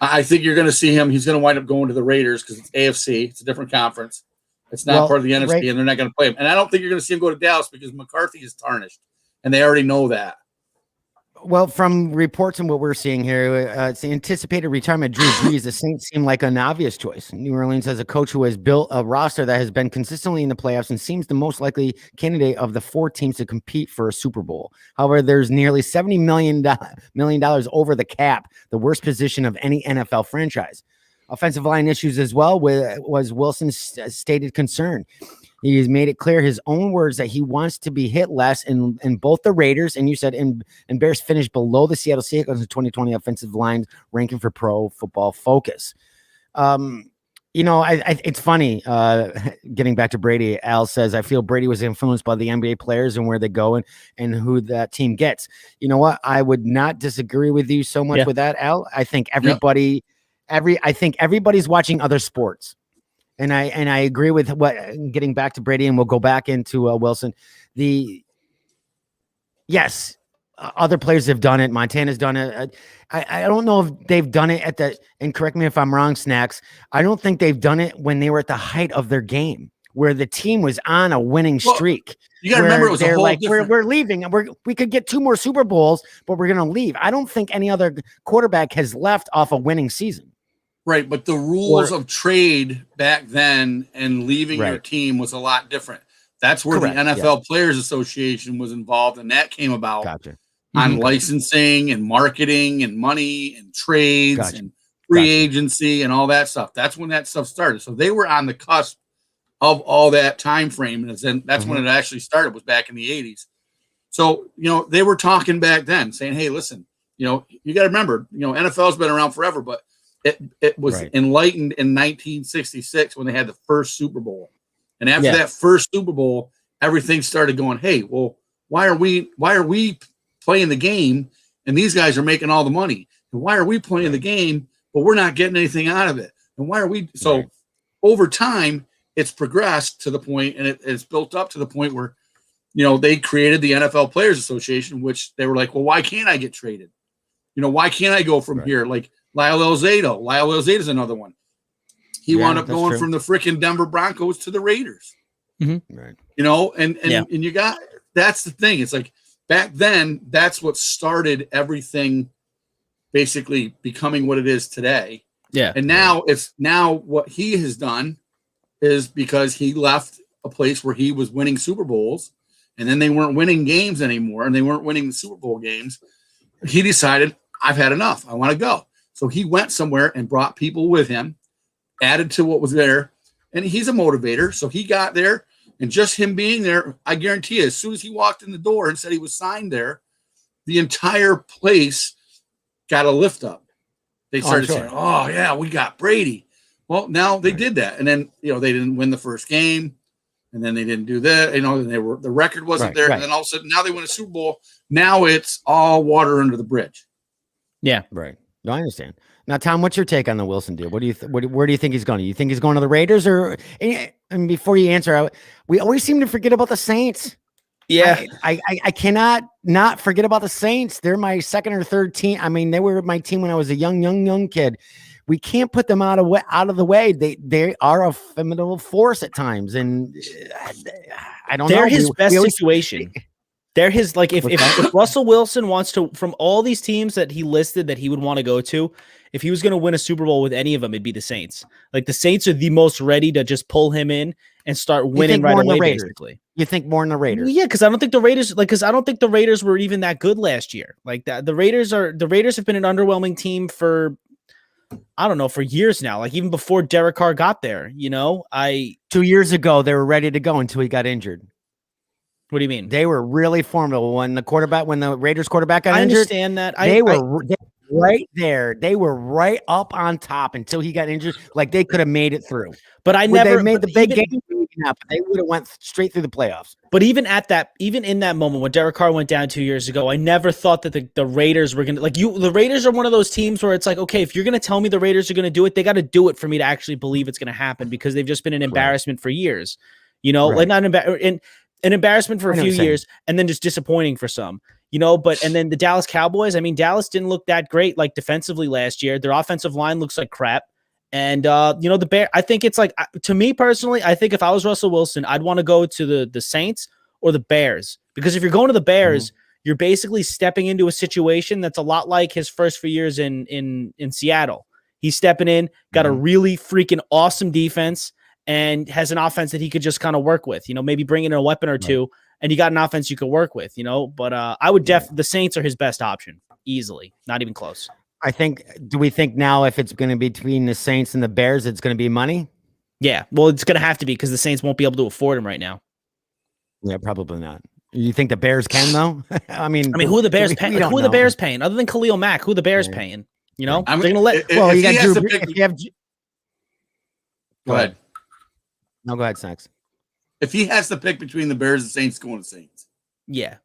I think you're going to see him. He's going to wind up going to the Raiders because it's AFC. It's a different conference. It's not part of the NFC, and they're not going to play him. And I don't think you're going to see him go to Dallas because McCarthy is tarnished, and they already know that. Well, from reports and what we're seeing here, it's the anticipated retirement of Drew Brees. The Saints seem like an obvious choice. New Orleans has a coach who has built a roster that has been consistently in the playoffs and seems the most likely candidate of the 4 teams to compete for a Super Bowl. However, there's nearly $70 million over the cap, the worst position of any NFL franchise. Offensive line issues as well was Wilson's stated concern. He has made it clear his own words that he wants to be hit less in both the Raiders and you said and Bears finished below the Seattle Seahawks in 2020 offensive line ranking for Pro Football Focus. It's funny. Getting back to Brady, Al says I feel Brady was influenced by the NBA players and where they go and who that team gets. You know what? I would not disagree with you so much with that, Al. I think everybody's watching other sports. And I agree with what getting back to Brady, and we'll go back into Wilson. Other players have done it. Montana's done it. I don't know if they've done it and correct me if I'm wrong, Snacks. I don't think they've done it when they were at the height of their game, where the team was on a winning streak. You got to remember, it was a whole different... we're leaving, and we could get 2 more Super Bowls, but we're going to leave. I don't think any other quarterback has left off a winning season. Right, but the rules of trade back then and leaving your team was a lot different. That's where the NFL Players Association was involved, and that came about on licensing and marketing and money and trades and free agency and all that stuff. That's when that stuff started. So they were on the cusp of all that time frame, and that's when it actually started, was back in the 80s. So, they were talking back then saying, hey, listen, you got to remember, NFL's been around forever, but it was enlightened in 1966 when they had the first Super Bowl. And after that first Super Bowl, everything started going, hey, well, why are we playing the game and these guys are making all the money? And why are we playing the game, but we're not getting anything out of it? And why are we? So over time, it's progressed to the point, and it's built up to the point where, they created the NFL Players Association, which they were like, well, why can't I get traded? Why can't I go from here? Like Lyle Alzado is another one. He wound up going from the freaking Denver Broncos to the Raiders. Right. And you got, that's the thing. It's like back then, that's what started everything basically becoming what it is today. Yeah. And now what he has done is, because he left a place where he was winning Super Bowls and then they weren't winning games anymore and they weren't winning the Super Bowl games. He decided, I've had enough. I want to go. So he went somewhere and brought people with him, added to what was there, and he's a motivator. So he got there, and just him being there, I guarantee you, as soon as he walked in the door and said he was signed there, the entire place got a lift up. They started saying, oh, yeah, we got Brady. Well, now they did that. And then, they didn't win the first game, and then they didn't do that. And the record wasn't there. And then all of a sudden, now they win a Super Bowl. Now it's all water under the bridge. Yeah. Right. No, I understand. Now, Tom, what's your take on the Wilson deal? What do you where do you think he's going? You think he's going to the Raiders, or And before you answer, we always seem to forget about the Saints. Yeah. I cannot not forget about the Saints. They're my second or third team. I mean, they were my team when I was a young kid. We can't put them out of the way. They are a formidable force at times, and I don't know. They're his best situation. They're his, like, if Russell Wilson wants to, from all these teams that he listed that he would want to go to, if he was going to win a Super Bowl with any of them, it'd be the Saints. Like, the Saints are the most ready to just pull him in and start winning right away, basically. You think more in the Raiders? Yeah, because I don't think the Raiders were even that good last year. Like that, the Raiders have been an underwhelming team for, I don't know, for years now. Like even before Derek Carr got there, 2 years ago they were ready to go until he got injured. What do you mean? They were really formidable when the Raiders quarterback got injured. I understand that. They were right there. They were right up on top until he got injured. Like they could have made it through. But they made the big game. They would have went straight through the playoffs. But even in that moment when Derek Carr went down 2 years ago, I never thought that the Raiders were gonna the Raiders are one of those teams where it's like, okay, if you're gonna tell me the Raiders are gonna do it, they got to do it for me to actually believe it's gonna happen, because they've just been an embarrassment for years. Like not an embarrassment for a few years, and then just disappointing for some. And then the Dallas Cowboys, I mean, Dallas didn't look that great, like defensively last year. Their offensive line looks like crap. And, the Bear, I think it's like, to me personally, I think if I was Russell Wilson, I'd want to go to the Saints or the Bears, because if you're going to the Bears, you're basically stepping into a situation that's a lot like his first few years in Seattle. He's stepping in, got a really freaking awesome defense, and has an offense that he could just kind of work with, maybe bring in a weapon or two, and you got an offense you could work with, but I would the Saints are his best option, easily, not even close. Do we think now if it's going to be between the Saints and the Bears, it's going to be money? Yeah, well, it's going to have to be, because the Saints won't be able to afford him right now. Yeah, probably not. You think the Bears can, though? I mean, who are the Bears paying? Who are the Bears paying? Other than Khalil Mack, who are the Bears paying? They're going to let. Well, you got Drew. If you have, go ahead. No, go ahead, Snacks. If he has to pick between the Bears and Saints, going to Saints. Yeah.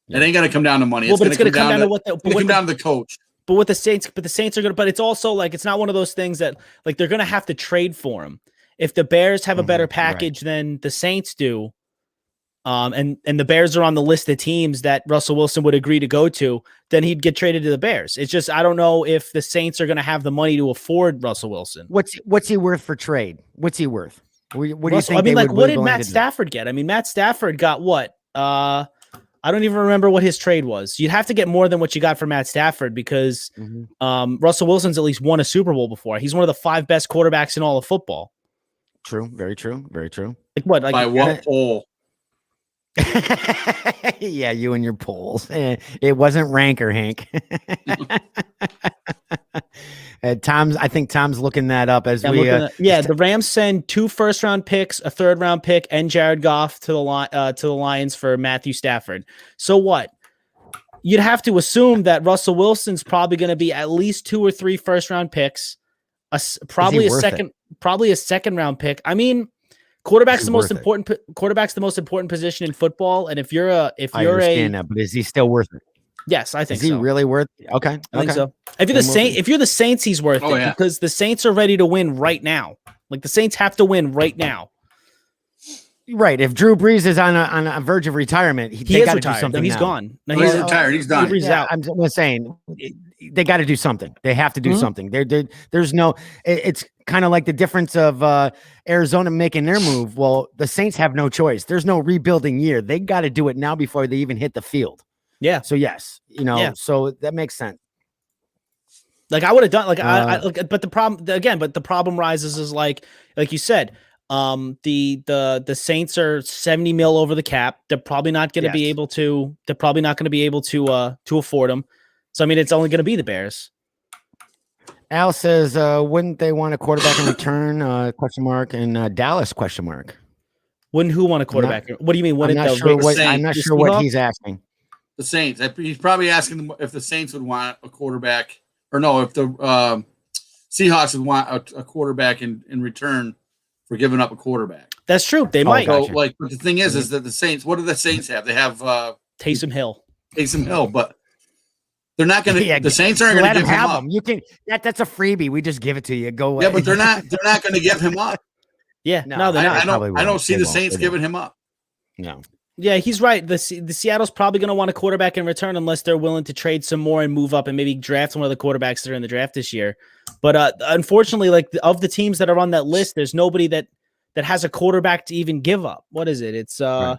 It ain't going to come down to money. Well, it's going to come down to down to the coach. But with the Saints are going to, but it's also like, it's not one of those things that like they're going to have to trade for him. If the Bears have a better package than the Saints do, and the Bears are on the list of teams that Russell Wilson would agree to go to, then he'd get traded to the Bears. It's just, I don't know if the Saints are going to have the money to afford Russell Wilson. What's he worth for trade? What's he worth? What do you think? I mean, like, what did Matt Stafford get? I mean, Matt Stafford got what? I don't even remember what his trade was. You'd have to get more than what you got for Matt Stafford, because Russell Wilson's at least won a Super Bowl before. He's one of the 5 best quarterbacks in all of football. True. Very true. Very true. Like what? Like, by what poll? Yeah, you and your polls. It wasn't Ranker, Hank. I think Tom's looking that up as we. The Rams send 2 first-round picks, a third-round pick, and Jared Goff to the Lions for Matthew Stafford. So what? You'd have to assume that Russell Wilson's probably going to be at least 2 or 3 first-round picks, probably a second-round pick. I mean, quarterback's the most important position in football, and if you're that, but is he still worth it? Yes, I think so. Is he really worth it? Okay. I think so. If you're the Saints, he's worth it, because the Saints are ready to win right now. Like, the Saints have to win right now. Right. If Drew Brees is on a verge of retirement, he is retired. No, he's gone. No, he's retired. He's done. He's out. I'm saying they got to do something. They have to do something. There's no. It's kind of like the difference of Arizona making their move. Well, the Saints have no choice. There's no rebuilding year. They got to do it now before they even hit the field. Yeah. So yes, so that makes sense. Like, I would have done but the problem rises is like you said, the Saints are 70 mil over the cap. They're probably not going to be able to. They're probably not going to be able to afford them. So I mean, it's only going to be the Bears. Al says, wouldn't they want a quarterback in return? Question mark. And Dallas? Question mark. Wouldn't who want a quarterback? What do you mean? I'm not sure what he's asking. The Saints. He's probably asking them if the Saints would want a quarterback, or no, if the Seahawks would want a quarterback in return for giving up a quarterback. That's true. They might. So, but the thing is that the Saints. What do the Saints have? They have Taysom Hill, but they're not going to. The Saints aren't going to give him up. You can. That's a freebie. We just give it to you. Go away. Yeah, but they're not. They're not going to give him up. Yeah, No, no, they're not. I don't see They the won't. Saints They giving won't. him up. No. Yeah, he's right. The Seattle's probably going to want a quarterback in return unless they're willing to trade some more and move up and maybe draft one of the quarterbacks that are in the draft this year. But unfortunately, like of the teams that are on that list, there's nobody that has a quarterback to even give up. What is it? It's Right.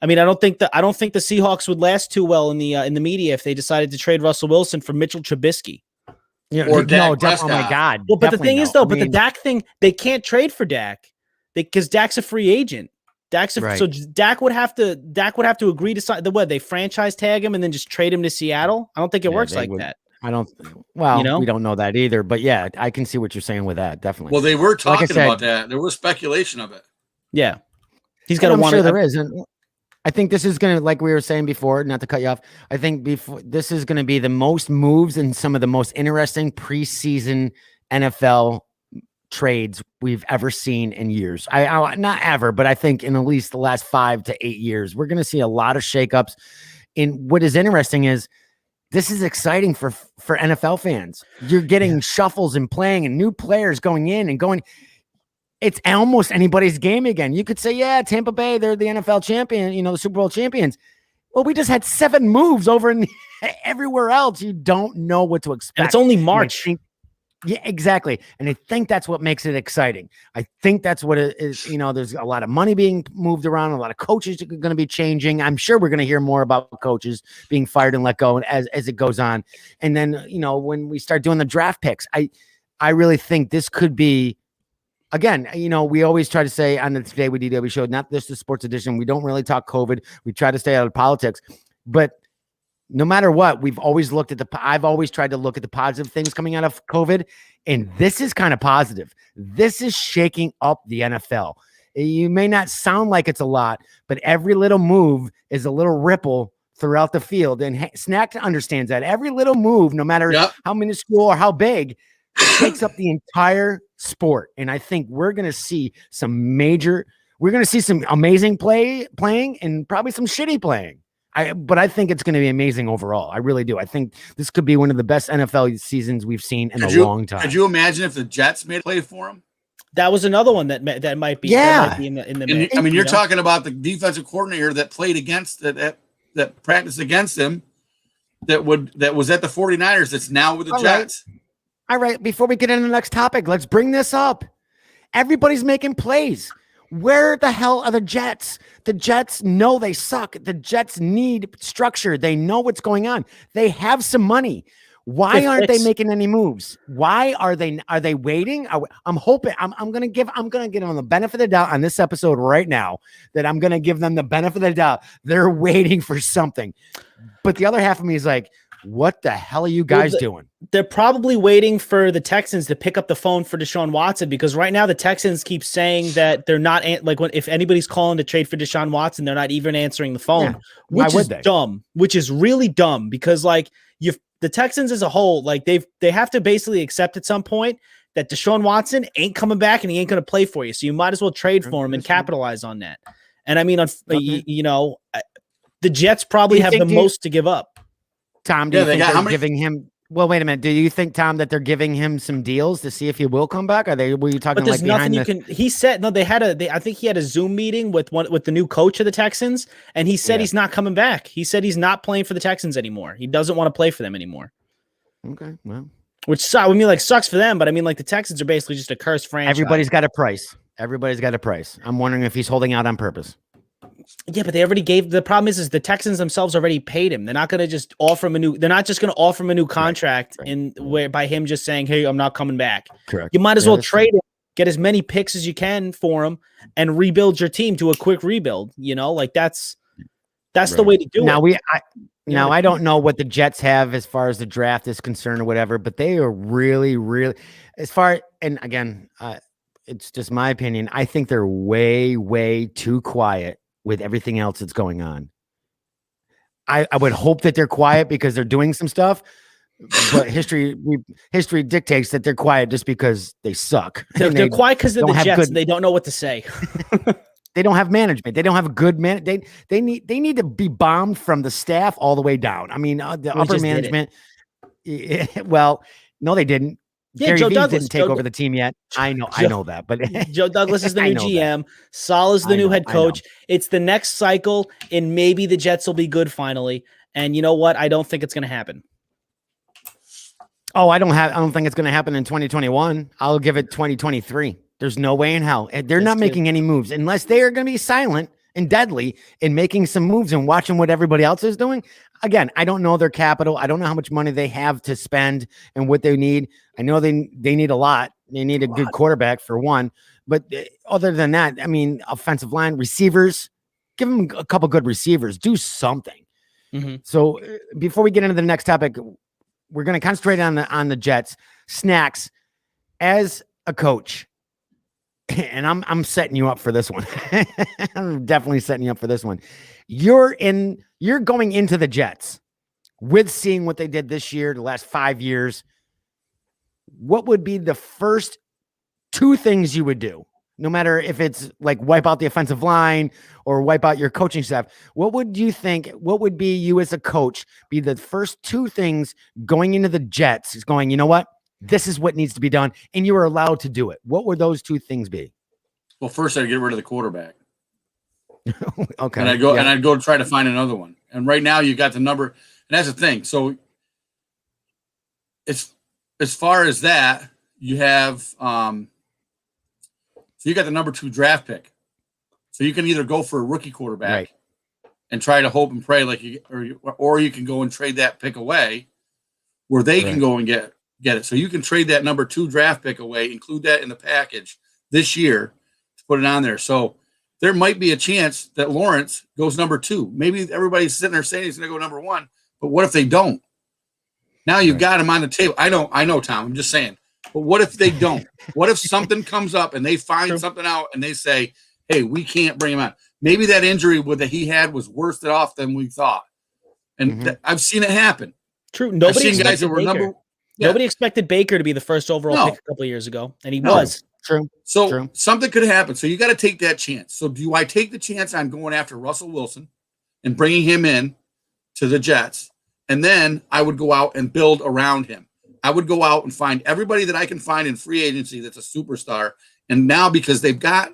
I mean, I don't think the Seahawks would last too well in the media if they decided to trade Russell Wilson for Mitchell Trubisky. Yeah, Or no, Dak oh my Prescott. God. Well, but the definitely thing no. is, though, I but the mean, Dak thing, they can't trade for Dak because Dak's a free agent. Right. So Dak would have to agree to sign they franchise tag him and then just trade him to Seattle. I don't think it Yeah, works they like would- that. I don't. Well, You know? we don't know that either. But yeah, I can see what you're saying with that. Definitely. Well, they were Like I talking said- about that. There was speculation of it. Yeah, he's And got to I'm want. sure there is. And I think this is going to, like we were saying before, not to cut you off. I think this is going to be the most moves and some of the most interesting preseason NFL trades we've ever seen in years. I not ever, but I think in at least the last 5 to 8 years, we're going to see a lot of shakeups. And what is interesting is this is exciting for NFL fans. You're getting shuffles and playing and new players going in and going. It's almost anybody's game again. You could say, yeah, Tampa Bay, they're the NFL champion, the Super Bowl champions. Well, we just had 7 moves over in everywhere else. You don't know what to expect. And it's only And I March. think- yeah, exactly. And I think that's what makes it exciting. I think that's what it is. There's a lot of money being moved around. A lot of coaches are going to be changing. I'm sure we're going to hear more about coaches being fired and let go as it goes on. And then, when we start doing the draft picks, I really think this could be, again, we always try to say on the Today with DW show, not this the sports edition. We don't really talk COVID. We try to stay out of politics, but no matter what, I've always tried to look at the positive things coming out of COVID. And this is kind of positive. This is shaking up the NFL. You may not sound like it's a lot, but every little move is a little ripple throughout the field. And Snakc understands that every little move, no matter how minuscule or how big, shakes up the entire sport. And I think we're going to see some amazing playing and probably some shitty playing. But I think it's going to be amazing overall. I really do. I think this could be one of the best NFL seasons we've seen in a long time. Could you imagine if the Jets made a play for him? That was another one that might be. Yeah. That might be in the mix, I mean, you're talking about the defensive coordinator that played against that practiced against him. That was at the 49ers. That's now with the Jets. All right. Before we get into the next topic, let's bring this up. Everybody's making plays. Where the hell are the Jets? The Jets know they suck. The Jets need structure. They know what's going on. They have some money. Why aren't they making any moves? Why are they waiting? I'm hoping I'm going to give them the benefit of the doubt on this episode right now, that I'm going to give them the benefit of the doubt. They're waiting for something. But the other half of me is like, what the hell are you guys doing? They're probably waiting for the Texans to pick up the phone for Deshaun Watson, because right now the Texans keep saying that they're not if anybody's calling to trade for Deshaun Watson, they're not even answering the phone, which is dumb, which is really dumb, because the Texans as a whole, they have to basically accept at some point that Deshaun Watson ain't coming back and he ain't going to play for you. So you might as well trade for him and capitalize on that. And I mean, the Jets probably have the most to give up. Tom, do you think they're giving him? Well, wait a minute. Do you think, Tom, that they're giving him some deals to see if he will come back? Were you talking but there's like nothing he said, no, I think he had a Zoom meeting with the new coach of the Texans, and he said he's not coming back. He said he's not playing for the Texans anymore. He doesn't want to play for them anymore. Okay, well, which sucks for them, but I mean, the Texans are basically just a cursed franchise. Everybody's got a price. I'm wondering if he's holding out on purpose. Yeah, but they already the problem is the Texans themselves already paid him. They're not going to just offer him they're not just going to offer him a new contract by him just saying, hey, I'm not coming back. Correct. You might as well trade him, get as many picks as you can for him, and rebuild your team to a quick rebuild. That's the way to do it. I don't know what the Jets have as far as the draft is concerned or whatever, but they are really, really, and again, it's just my opinion. I think they're way, way too quiet with everything else that's going on. I would hope that they're quiet because they're doing some stuff, but history dictates that they're quiet just because they suck. They're quiet because they're the Jets. And they don't know what to say. They don't have management. They don't have a good man. They need to be bombed from the staff all the way down. I mean, the upper management. Well, no, they didn't. Yeah, Gary Joe Vee Douglas didn't take over the team yet. I know that, but Joe Douglas is the I new know GM. Salah's the new head I know. coach. It's the next cycle, and maybe the Jets will be good finally. And you know what? I don't think it's going to happen. Oh, I don't think it's going to happen in 2021. I'll give it 2023. There's no way in hell. They're not making any moves unless they are going to be silent and deadly in making some moves and watching what everybody else is doing. Again, I don't know their capital. I don't know how much money they have to spend and what they need. I know they need a lot. They need a good quarterback for one. But other than that, I mean, offensive line, receivers, give them a couple good receivers. Do something. Mm-hmm. So before we get into the next topic, we're going to concentrate on the Jets. Snacks, as a coach, and I'm setting you up for this one. I'm definitely setting you up for this one. You're going into the Jets with seeing what they did this year, the last 5 years. What would be the first two things you would do? No matter if it's like wipe out the offensive line or wipe out your coaching staff, what would be you as a coach be the first two things going into the Jets is going, you know what? This is what needs to be done. And you were allowed to do it. What would those two things be? Well, first I'd get rid of the quarterback. Okay. And I'd go try to find another one. And right now you got the number, and that's the thing. So it's as far as that, you have so you got the number 2 draft pick. So you can either go for a rookie quarterback and try to hope and pray or you can go and trade that pick away where they can go and get it. So you can trade that number 2 draft pick away, include that in the package this year to put it on there. So there might be a chance that Lawrence goes number 2. Maybe everybody's sitting there saying he's going to go number 1, but what if they don't? Now you've got him on the table. I know, Tom. I'm just saying. But what if they don't? What if something comes up and they find something out and they say, hey, we can't bring him on? Maybe that injury that he had was worse off than we thought. And I've seen it happen. True. Nobody expected Baker to be the first overall pick a couple of years ago, and he was. True. So something could happen. So you got to take that chance. So do I take the chance on going after Russell Wilson and bringing him in to the Jets? And then I would go out and build around him. I would go out and find everybody that I can find in free agency that's a superstar. And now because they've got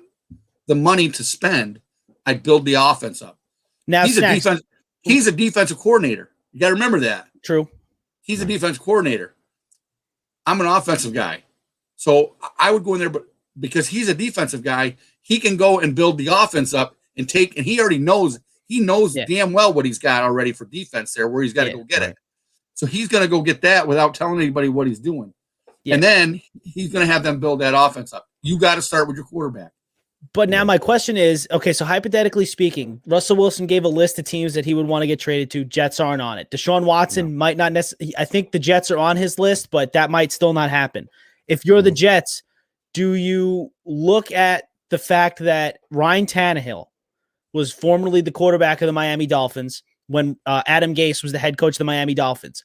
the money to spend, I build the offense up. Now he's a defensive coordinator. You got to remember that. True. He's a defensive coordinator. I'm an offensive guy. So I would go in there, but because he's a defensive guy, he can go and build the offense up and he already knows, damn well what he's got already for defense there, where he's got to go get it. So he's going to go get that without telling anybody what he's doing. Yeah. And then he's going to have them build that offense up. You got to start with your quarterback. But now my question is, okay, so hypothetically speaking, Russell Wilson gave a list of teams that he would want to get traded to. Jets aren't on it. Deshaun Watson might not necessarily. I think the Jets are on his list, but that might still not happen. If you're the Jets, do you look at the fact that Ryan Tannehill was formerly the quarterback of the Miami Dolphins when Adam Gase was the head coach of the Miami Dolphins?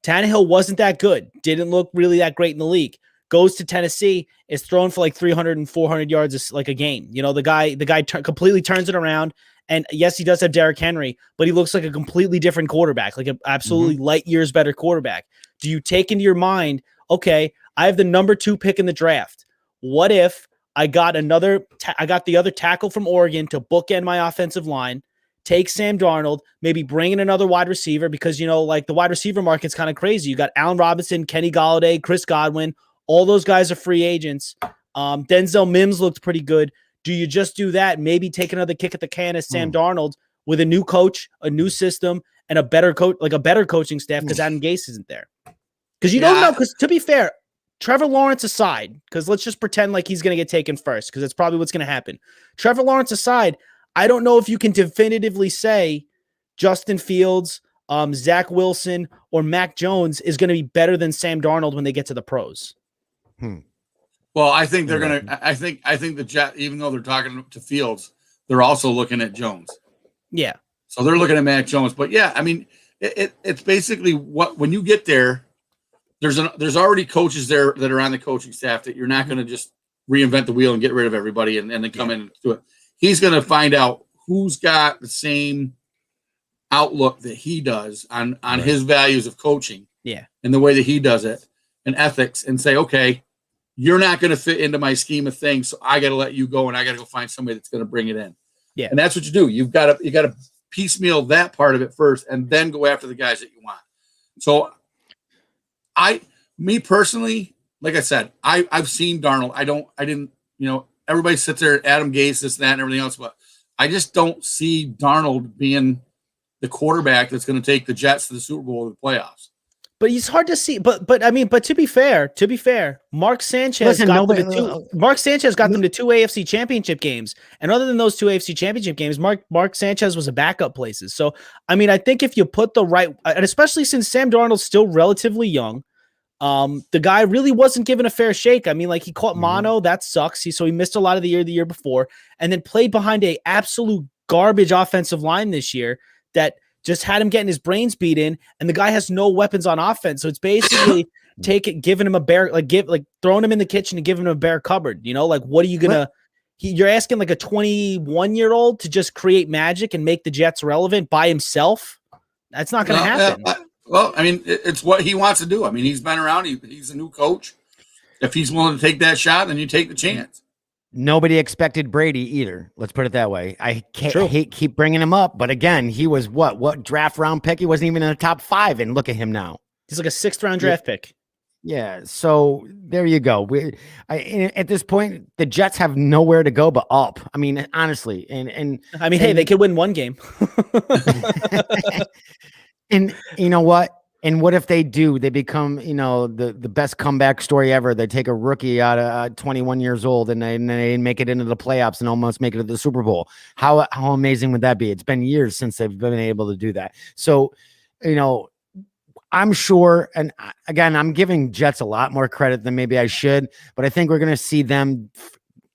Tannehill wasn't that good. Didn't look really that great in the league. Goes to Tennessee, is thrown for like 300 and 400 yards like a game. You know, the guy completely turns it around. And yes, he does have Derrick Henry, but he looks like a completely different quarterback, like an absolutely light years better quarterback. Do you take into your mind, okay, I have the number 2 pick in the draft. What if I got the other tackle from Oregon to bookend my offensive line, take Sam Darnold, maybe bring in another wide receiver because, you know, like the wide receiver market's kind of crazy. You got Allen Robinson, Kenny Golladay, Chris Godwin. All those guys are free agents. Denzel Mims looked pretty good. Do you just do that? Maybe take another kick at the can as Sam Darnold with a new coach, a new system, and a better coaching staff because Adam Gase isn't there. Because you don't know. Because to be fair, Trevor Lawrence aside, because let's just pretend like he's going to get taken first, because that's probably what's going to happen. Trevor Lawrence aside, I don't know if you can definitively say Justin Fields, Zach Wilson, or Mac Jones is going to be better than Sam Darnold when they get to the pros. Well, I think they're going to. I think the Jets, even though they're talking to Fields, they're also looking at Jones. Yeah. So they're looking at Mac Jones, but yeah, I mean, it's basically when you get there, there's already coaches there that are on the coaching staff that you're not going to just reinvent the wheel and get rid of everybody and then come in and do it. He's going to find out who's got the same outlook that he does on his values of coaching. Yeah. And the way that he does it. and ethics and say, okay, you're not going to fit into my scheme of things, so I got to let you go, and I got to go find somebody that's going to bring it in. Yeah. And that's what you do. You got to piecemeal that part of it first, and then go after the guys that you want. So me personally, like I said, I've seen Darnold. I didn't, everybody sits there, Adam Gase, this, that, and everything else, but I just don't see Darnold being the quarterback that's going to take the Jets to the Super Bowl or the playoffs. But he's hard to see. But to be fair, Mark Sanchez got them to two AFC championship games. And other than those two AFC championship games, Mark Sanchez was a backup places. So, I mean, I think if you put the right, and especially since Sam Darnold's still relatively young, the guy really wasn't given a fair shake. I mean, like, he caught mono, that sucks. So he missed a lot of the year before, and then played behind a absolute garbage offensive line this year that just had him getting his brains beat in, and the guy has no weapons on offense. So it's basically giving him a bare, throwing him in the kitchen and giving him a bare cupboard. Like, what are you gonna? You're asking like a 21-year-old to just create magic and make the Jets relevant by himself? That's not gonna happen. Well, I mean, it's what he wants to do. I mean, he's been around. He's a new coach. If he's willing to take that shot, then you take the chance. Nobody expected Brady either. Let's put it that way. I keep bringing him up, but again, he was what draft round pick? He wasn't even in the top 5, and look at him now. He's like a 6th round draft pick. Yeah, so there you go. At this point, the Jets have nowhere to go but up. I mean, honestly, and I mean, hey, they could win one game. And you know what? And what if they do? They become, the best comeback story ever. They take a rookie out of 21 years old and they make it into the playoffs and almost make it to the Super Bowl. How amazing would that be? It's been years since they've been able to do that. So, I'm sure, and again, I'm giving Jets a lot more credit than maybe I should, but I think we're going to see them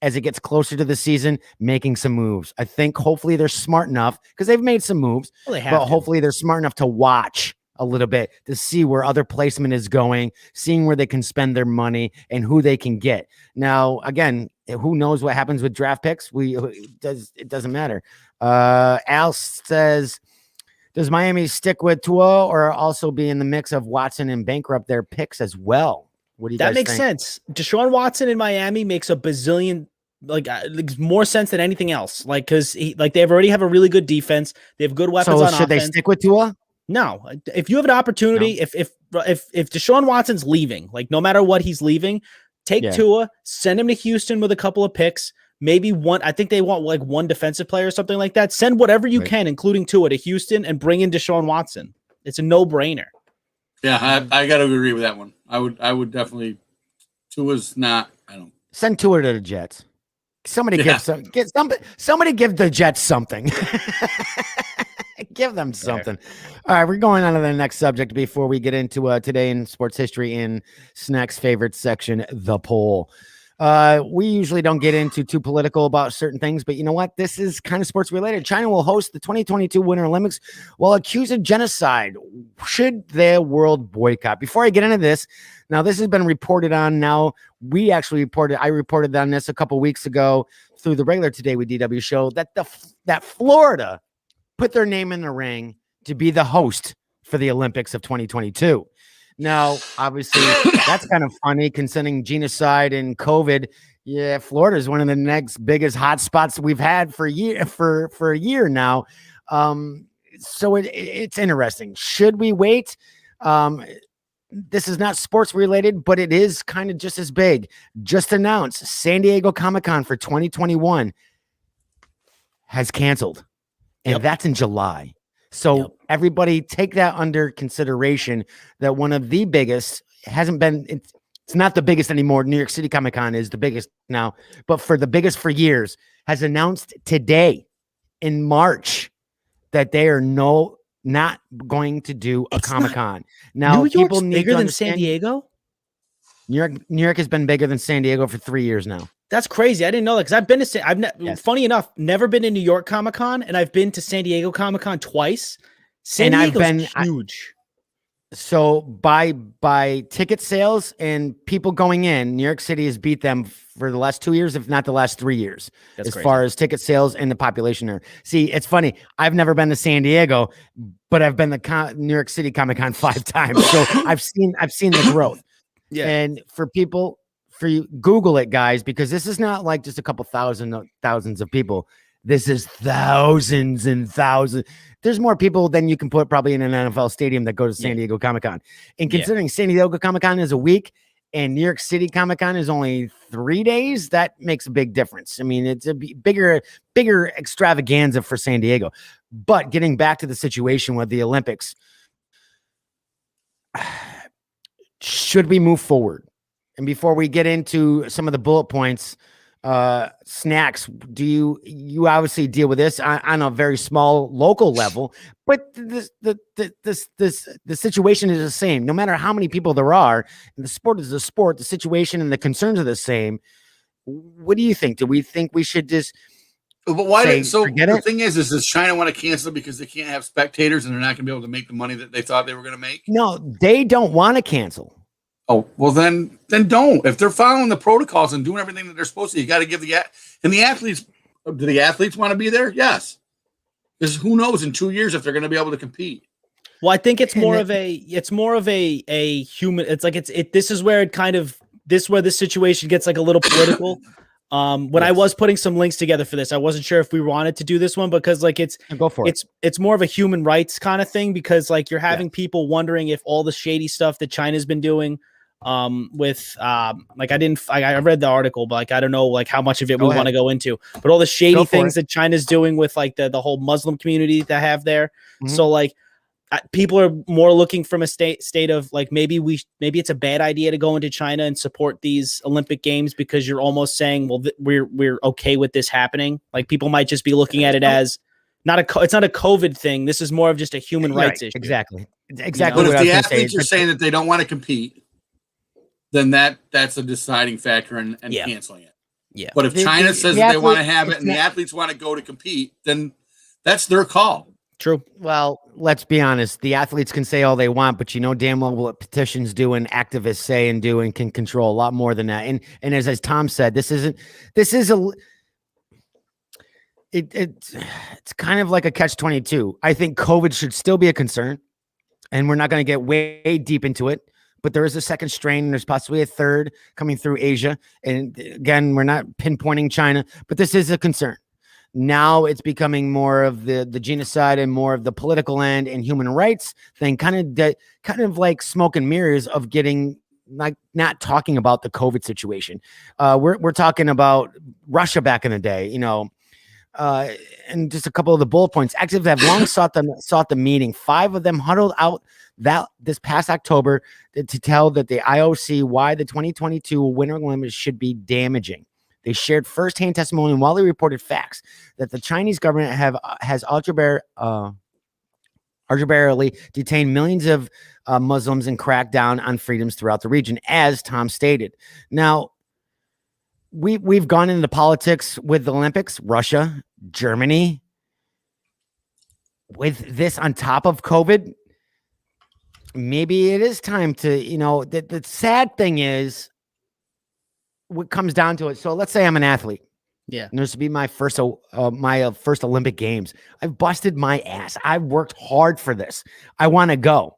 as it gets closer to the season making some moves. I think hopefully they're smart enough, because they've made some moves, but hopefully they're smart enough to watch a little bit to see where other placement is going, seeing where they can spend their money and who they can get. Now, again, who knows what happens with draft picks? It doesn't matter. Al says, does Miami stick with Tua or also be in the mix of Watson and bankrupt their picks as well? What do you guys think? That makes sense. Deshaun Watson in Miami makes a bazillion, more sense than anything else. Because they already have a really good defense. They have good weapons on offense. So should they stick with Tua? No. If you have an opportunity, if Deshaun Watson's leaving, no matter what he's leaving, take Tua, send him to Houston with a couple of picks, maybe one. I think they want one defensive player or something like that. Send whatever you can, including Tua, to Houston and bring in Deshaun Watson. It's a no-brainer. Yeah, I got to agree with that one. I would definitely. Tua's not. I don't send Tua to the Jets. Somebody give the Jets something. Give them something. All right, we're going on to the next subject before we get into today in sports history in Snac's favorite section, the poll. We usually don't get into too political about certain things, but you know what? This is kind of sports related. China will host the 2022 Winter Olympics while accused of genocide. Should the world boycott? Before I get into this, now this has been reported on. Now I reported on this a couple weeks ago through the regular Today with DW show that Florida put their name in the ring to be the host for the Olympics of 2022. Now, obviously, that's kind of funny considering genocide and COVID. Yeah, Florida is one of the next biggest hotspots we've had for a year now. So it's interesting. Should we wait? This is not sports related, but it is kind of just as big. Just announced San Diego Comic-Con for 2021 has canceled. And that's in July. So everybody take that under consideration, that one of the biggest hasn't been, it's not the biggest anymore. New York City Comic-Con is the biggest now, but for the biggest for years, has announced today in March that they are not going to do a Comic-Con. Now, New York's bigger than San Diego? New York has been bigger than San Diego for 3 years now. That's crazy. I didn't know that, because I've been to funny enough, never been to New York Comic-Con, and I've been to San Diego Comic-Con twice. San Diego's huge. So by ticket sales and people going in, New York City has beat them for the last 2 years, if not the last 3 years, far as ticket sales and the population there. See, it's funny. I've never been to San Diego, but I've been to New York City Comic-Con 5 times. So I've seen the growth. Yeah. And for people, for you, Google it, guys, because this is not like just a couple thousands of people. This is thousands and thousands. There's more people than you can put probably in an NFL stadium that go to San Diego Comic-Con. And considering San Diego Comic-Con is a week and New York City Comic-Con is only 3 days, that makes a big difference. I mean, it's a bigger extravaganza for San Diego. But getting back to the situation with the Olympics, should we move forward? And before we get into some of the bullet points, Snacks, do you obviously deal with this on a very small local level, but the situation is the same. No matter how many people there are, and the sport is the sport, the situation and the concerns are the same. What do you think? Do we think we should just But why say, did so forget the it? thing is does China want to cancel because they can't have spectators and they're not going to be able to make the money that they thought they were going to make? No, they don't want to cancel. Oh, well then don't. If they're following the protocols and doing everything that they're supposed to, you got to give the athletes. Do the athletes want to be there? Yes. Because who knows in 2 years if they're going to be able to compete. Well, I think it's more of a human. It's like this is where this situation gets like a little political. When I was putting some links together for this, I wasn't sure if we wanted to do this one because like Go for it. it's more of a human rights kind of thing because like you're having people wondering if all the shady stuff that China's been doing with like I read the article, but like I don't know like how much of it we want to go into, but all the shady things that China's doing with like the whole Muslim community that have there. Mm-hmm. So like people are more looking from a state of like maybe it's a bad idea to go into China and support these Olympic Games because you're almost saying, well, we're okay with this happening. Like people might just be looking at it as it's not a COVID thing. This is more of just a human rights issue. Exactly. But if the athletes are saying that they don't want to compete, then that's a deciding factor in canceling it. Yeah. But if China says that they want to have it and the athletes want to go to compete, then that's their call. True. Well, let's be honest. The athletes can say all they want, but you know damn well what petitions do and activists say and do and can control a lot more than that. And as Tom said, it's kind of like a catch-22. I think COVID should still be a concern, and we're not going to get way deep into it. But there is a second strain, and there's possibly a third coming through Asia. And again, we're not pinpointing China, but this is a concern. Now it's becoming more of the genocide and more of the political end and human rights thing, kind of like smoke and mirrors of getting like not talking about the COVID situation. We're talking about Russia back in the day, you know, and just a couple of the bullet points. Activists have long sought the meeting. 5 of them huddled out this past October to tell that the IOC why the 2022 Winter Olympics should be damaging. They shared firsthand testimony and widely reported facts that the Chinese government has arbitrarily detained millions of Muslims and cracked down on freedoms throughout the region, as Tom stated. Now, we've gone into politics with the Olympics, Russia, Germany. With this on top of COVID, maybe it is time to, you know, the sad thing is, what comes down to it. So let's say I'm an athlete. Yeah. And this would be my first Olympic Games. I've busted my ass. I've worked hard for this. I want to go.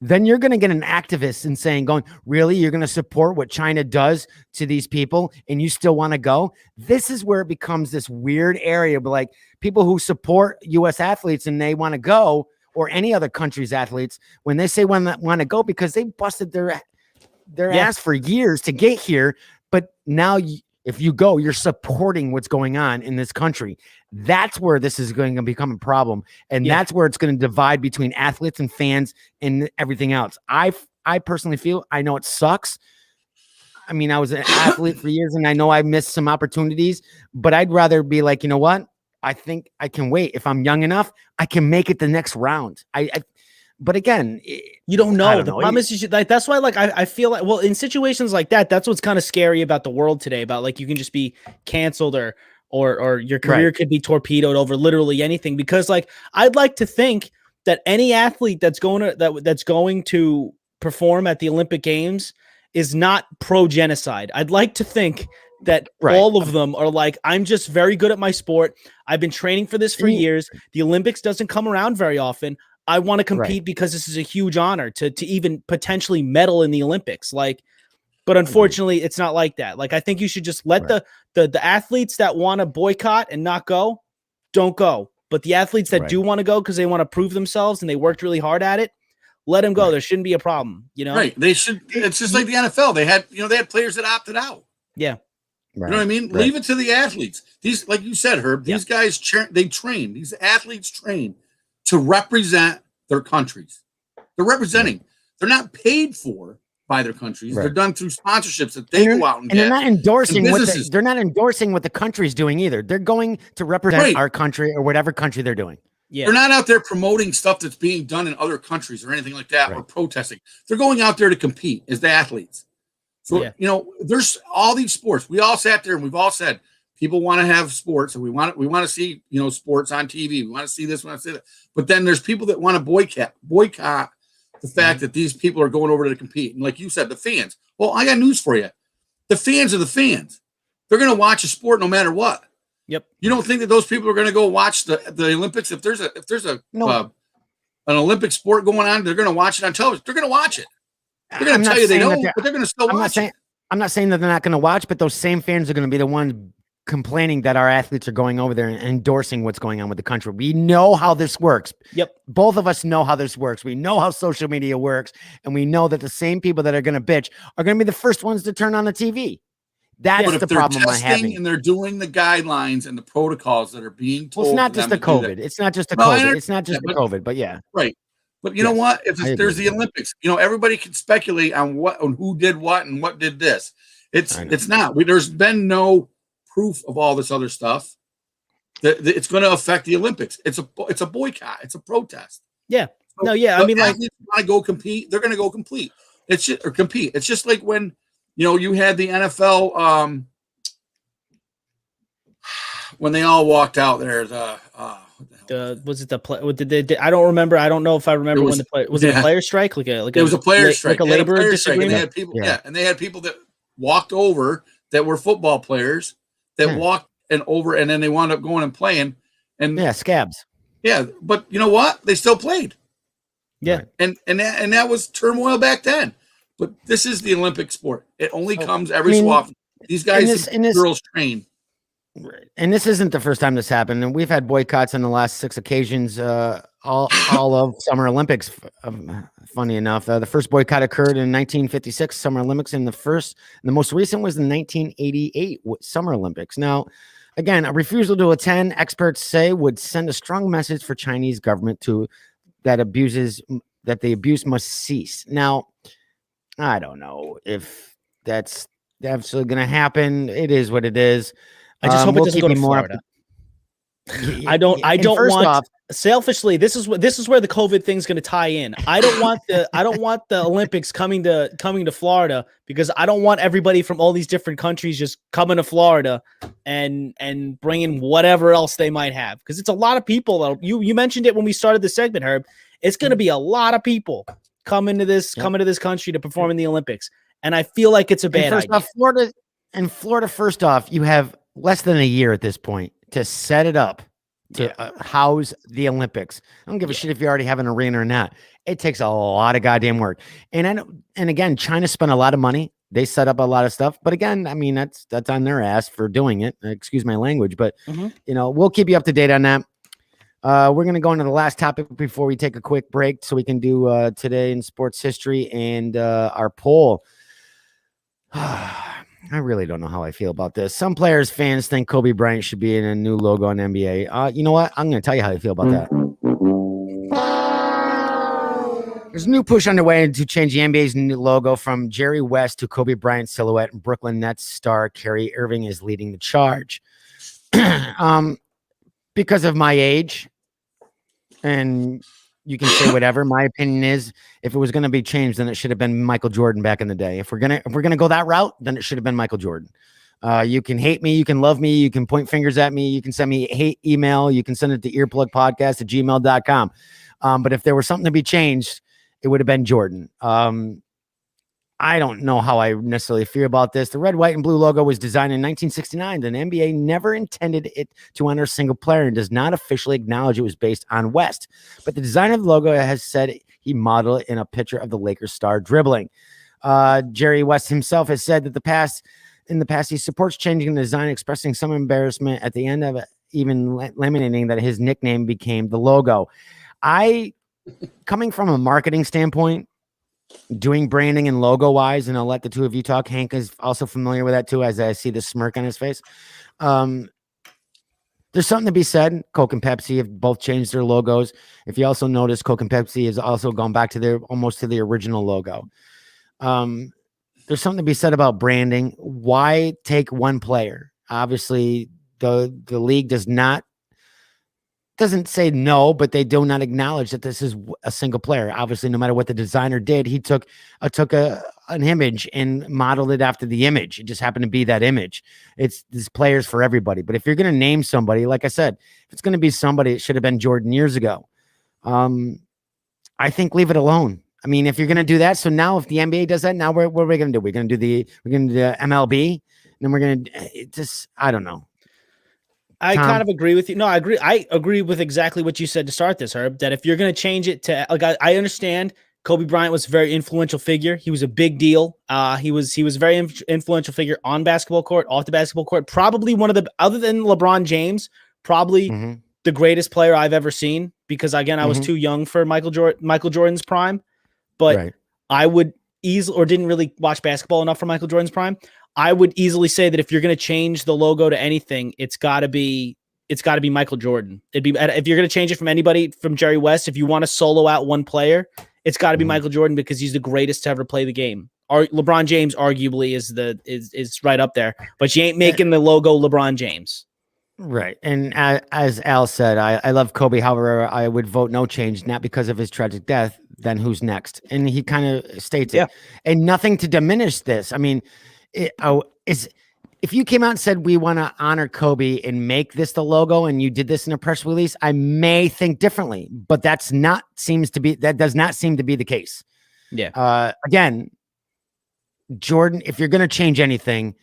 Then you're going to get an activist and going, really? You're going to support what China does to these people and you still want to go? This is where it becomes this weird area. But like people who support U.S. athletes and they want to go, or any other country's athletes, when they say want to go because they busted their ass for years to get here. But now if you go, you're supporting what's going on in this country. That's where this is going to become a problem. And that's where it's going to divide between athletes and fans and everything else. I personally feel, I know it sucks. I mean, I was an athlete for years and I know I missed some opportunities, but I'd rather be like, you know what? I think I can wait. If I'm young enough, I can make it the next round. But again, you don't know. The problem is, that's why, like, I feel like, well, in situations like that, that's what's kind of scary about the world today. About like, you can just be canceled or your career could be torpedoed over literally anything. Because, like, I'd like to think that any athlete that's going to perform at the Olympic Games is not pro genocide. I'd like to think that all of them are like, I'm just very good at my sport. I've been training for this for years. The Olympics doesn't come around very often. I want to compete because this is a huge honor to even potentially medal in the Olympics. Like, But unfortunately, it's not like that. Like, I think you should just let the athletes that want to boycott and not go, don't go. But the athletes that do want to go because they want to prove themselves and they worked really hard at it, let them go. There shouldn't be a problem, you know? Right. They should. It's just like the NFL. They had players that opted out. Yeah. You know what I mean? Leave it to the athletes. These, like you said, Herb, these guys, they train. These athletes train to represent their countries. They're representing. They're not paid for by their countries. They're done through sponsorships that they go out and get. They're not endorsing they're not endorsing what the country's doing either. They're going to represent our country or whatever country they're doing. Yeah. They're not out there promoting stuff that's being done in other countries or anything like that or protesting. They're going out there to compete as the athletes. So, there's all these sports. We all sat there and we've all said people want to have sports and we want to see, sports on TV. We want to see this, we want to see that. But then there's people that want to boycott the fact that these people are going over to compete. And like you said, the fans. Well, I got news for you. The fans are the fans. They're going to watch a sport no matter what. Yep. You don't think that those people are going to go watch the Olympics? If there's an Olympic sport going on, they're going to watch it on television. They're going to watch it. They're going to tell you they don't, but they're going to still watch it. I'm not saying that they're not going to watch, but those same fans are going to be the ones complaining that our athletes are going over there and endorsing what's going on with the country. We know how this works. Yep. Both of us know how this works. We know how social media works, and we know that the same people that are going to bitch are going to be the first ones to turn on the TV. That's the problem I'm having. And they're doing the guidelines and the protocols that are being told. Well, it's not just the COVID. It's not just the COVID. It's not just the COVID, but yeah. Right. But you know what? If there's the Olympics, everybody can speculate on who did what and what did this. It's not. There's been no proof of all this other stuff that it's going to affect the Olympics. It's a boycott. It's a protest. Yeah. So, I mean, like, want to go compete. They're going to go compete. Compete. It's just like when you had the NFL when they all walked out there. Was it the play? I don't remember. I don't know if I remember when the play was. It a player strike? It was a player strike, like a labor disagreement. And they had people, and they had people that walked over that were football players that walked over, and then they wound up going and playing. And scabs. Yeah, but you know what? They still played. Yeah, and that was turmoil back then. But this is the Olympic sport. It only comes every so often. These guys, girls train. And this isn't the first time this happened. And we've had boycotts on the last 6 occasions, all of Summer Olympics. Funny enough, the first boycott occurred in 1956 Summer Olympics, and the most recent was the 1988 Summer Olympics. Now, again, a refusal to attend, experts say, would send a strong message for Chinese government that the abuse must cease. Now, I don't know if that's absolutely going to happen. It is what it is. I just hope it doesn't go to Florida. I don't want selfishly. This is where the COVID thing's going to tie in. I don't want the Olympics coming to Florida, because I don't want everybody from all these different countries just coming to Florida and bringing whatever else they might have, because it's a lot of people. You mentioned it when we started the segment, Herb. It's going to be a lot of people coming to this country to perform in the Olympics, and I feel like it's a bad idea. Florida, first off, you have less than a year at this point to set it up to house the Olympics. I don't give a shit if you already have an arena or not. It takes a lot of goddamn work. And again, China spent a lot of money. They set up a lot of stuff. But again, I mean, that's on their ass for doing it. Excuse my language. But, we'll keep you up to date on that. We're going to go into the last topic before we take a quick break so we can do today in sports history and our poll. I really don't know how I feel about this. Some fans think Kobe Bryant should be in a new logo on NBA. You know what? I'm going to tell you how I feel about that. There's a new push underway to change the NBA's new logo from Jerry West to Kobe Bryant silhouette, and Brooklyn Nets star Kyrie Irving is leading the charge. Because of my age, and you can say whatever. My opinion is, if it was going to be changed, then it should have been Michael Jordan back in the day. If we're gonna go that route, then it should have been Michael Jordan. You can hate me, you can love me, you can point fingers at me, you can send me hate email, you can send it to earplugpodcast@gmail.com. But if there was something to be changed, it would have been Jordan. I don't know how I necessarily feel about this. The red, white, and blue logo was designed in 1969. And the NBA never intended it to honor a single player and does not officially acknowledge it was based on West. But the designer of the logo has said he modeled it in a picture of the Lakers star dribbling. Jerry West himself has said that in the past, he supports changing the design, expressing some embarrassment at the end of it, even laminating that his nickname became the logo. Coming from a marketing standpoint, doing branding and logo wise, and I'll let the two of you talk. Hank is also familiar with that too, as I see the smirk on his face. There's something to be said. Coke and Pepsi have both changed their logos. If you also notice, Coke and Pepsi has also gone back to almost to the original logo. There's something to be said about branding. Why take one player? Obviously, the league doesn't say no, but they do not acknowledge that this is a single player. Obviously, no matter what the designer did, he took an image and modeled it after the image. It just happened to be that image. There's players for everybody. But if you're going to name somebody, like I said, if it's going to be somebody, it should have been Jordan years ago. I think leave it alone. I mean, if you're going to do that, so now if the NBA does that, now what are we going to do? We're going to do the MLB, and then we're going to I don't know. I kind of agree with you. No, I agree. I agree with exactly what you said to start this, Herb, that if you're going to change it to, like, I understand Kobe Bryant was a very influential figure. He was a big deal. He was a very influential figure on basketball court, off the basketball court, probably one of the, other than LeBron James, probably the greatest player I've ever seen, because again, I was too young for Michael Jordan's prime, but I would easily, or didn't really watch basketball enough for Michael Jordan's prime. I would easily say that if you're going to change the logo to anything, it's got to be Michael Jordan. If you're going to change it from anybody, from Jerry West, if you want to solo out one player, it's got to be Michael Jordan, because he's the greatest to ever play the game. LeBron James arguably is right up there, but you ain't making the logo LeBron James. Right. And as Al said, I love Kobe. However, I would vote no change, not because of his tragic death, then who's next? And he kind of states it. And nothing to diminish this. I mean, if you came out and said we want to honor Kobe and make this the logo, and you did this in a press release, I may think differently, but that does not seem to be the case. Yeah. Again, Jordan, if you're going to change anything,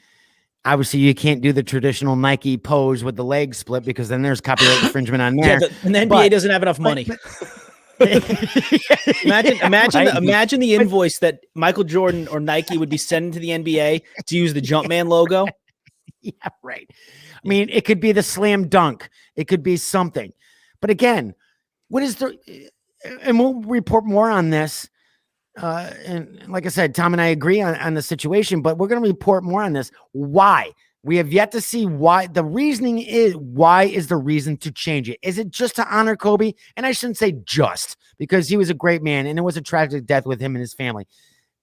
obviously you can't do the traditional Nike pose with the legs split, because then there's copyright infringement on there. And the NBA doesn't have enough money. Imagine the invoice that Michael Jordan or Nike would be sending to the NBA to use the Jumpman logo. Yeah, right. I mean, it could be the slam dunk. It could be something. But again, and we'll report more on this. And like I said, Tom and I agree on the situation, but we're going to report more on this. Why? We have yet to see why. The reasoning is, why is the reason to change it? Is it just to honor Kobe? And I shouldn't say just, because he was a great man and it was a tragic death with him and his family.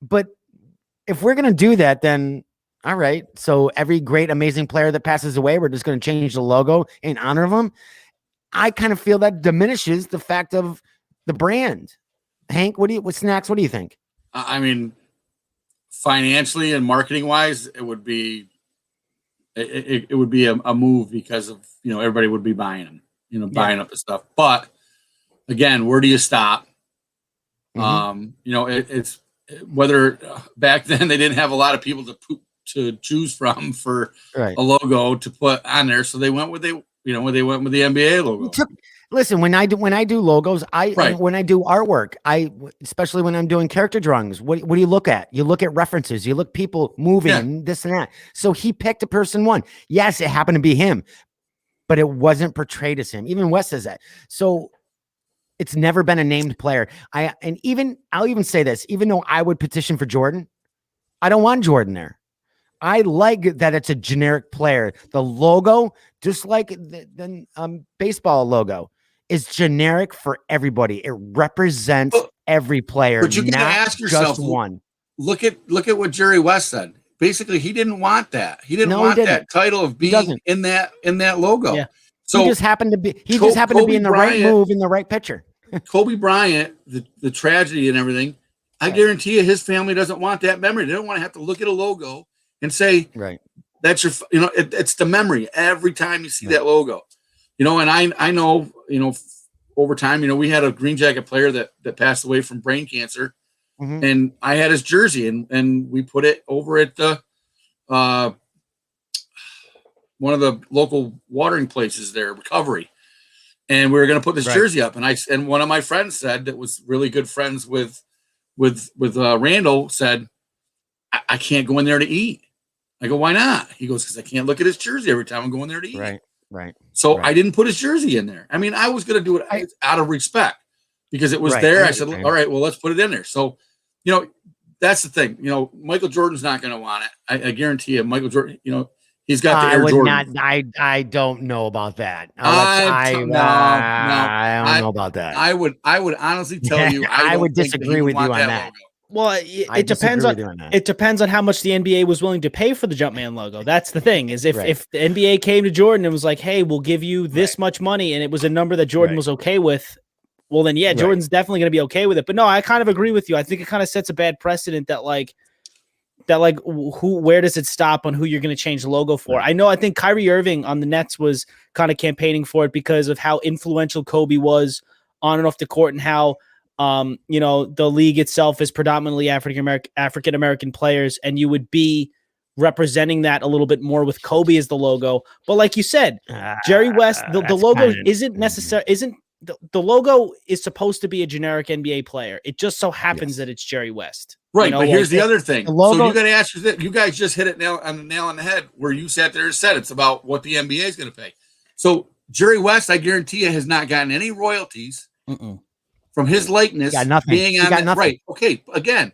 But if we're going to do that, then all right. So every great, amazing player that passes away, we're just going to change the logo in honor of him. I kind of feel that diminishes the fact of the brand. Hank, what do you think? I mean, financially and marketing wise, it would be a move, because of, everybody would be buying them, buying up the stuff. But again, where do you stop? It's whether back then they didn't have a lot of people to choose from for a logo to put on there, so they went with the NBA logo. Listen, when I do logos, when I do artwork, especially when I'm doing character drawings, what do you look at? You look at references, you look people moving and this and that. So he picked a person one. Yes, it happened to be him, but it wasn't portrayed as him. Even Wes says that. So it's never been a named player. I'll even say this, even though I would petition for Jordan, I don't want Jordan there. I like that it's a generic player. The logo, just like the baseball logo, is generic for everybody. It represents every player. But you got to ask yourself, one. Look at what Jerry West said. Basically, he didn't want that. He didn't want that title of being in that logo. Yeah. So he just happened to be. He just happened to be in the right move in the right picture. Kobe Bryant, the tragedy and everything. I guarantee you, his family doesn't want that memory. They don't want to have to look at a logo and say, that's your, it's the memory every time you see that logo, and I know, over time, we had a Green Jacket player that passed away from brain cancer, and I had his jersey and we put it over at the, one of the local watering places there, Recovery. And we were going to put this jersey up. And one of my friends said, that was really good friends with Randall, said, I can't go in there to eat. I go, why not? He goes, because I can't look at his jersey every time I'm going there to eat. Right. So I didn't put his jersey in there. I mean, I was going to do it out of respect because it was there. I said, all right, well, let's put it in there. So, that's the thing. Michael Jordan's not going to want it. I guarantee you, Michael Jordan, he's got the Air Jordan. I don't know about that. I don't know about that. I would honestly tell you, I would disagree with you on that. Logo. Well, it depends on how much the NBA was willing to pay for the Jumpman logo. That's the thing, is if the NBA came to Jordan and was like, hey, we'll give you this much money, and it was a number that Jordan was okay with, well, then, Jordan's definitely going to be okay with it. But no, I kind of agree with you. I think it kind of sets a bad precedent that where does it stop on who you're going to change the logo for? I think Kyrie Irving on the Nets was kind of campaigning for it because of how influential Kobe was on and off the court, and how the league itself is predominantly African American players, and you would be representing that a little bit more with Kobe as the logo. But like you said, Jerry West, the logo isn't necessary. The logo is supposed to be a generic NBA player. It just so happens that it's Jerry West. Right, but here's the other thing. So you got to ask yourself, you guys just hit it on the nail on the head where you sat there and said it's about what the NBA is going to pay. So Jerry West, I guarantee you, has not gotten any royalties from his likeness being on that. Right. Okay. Again,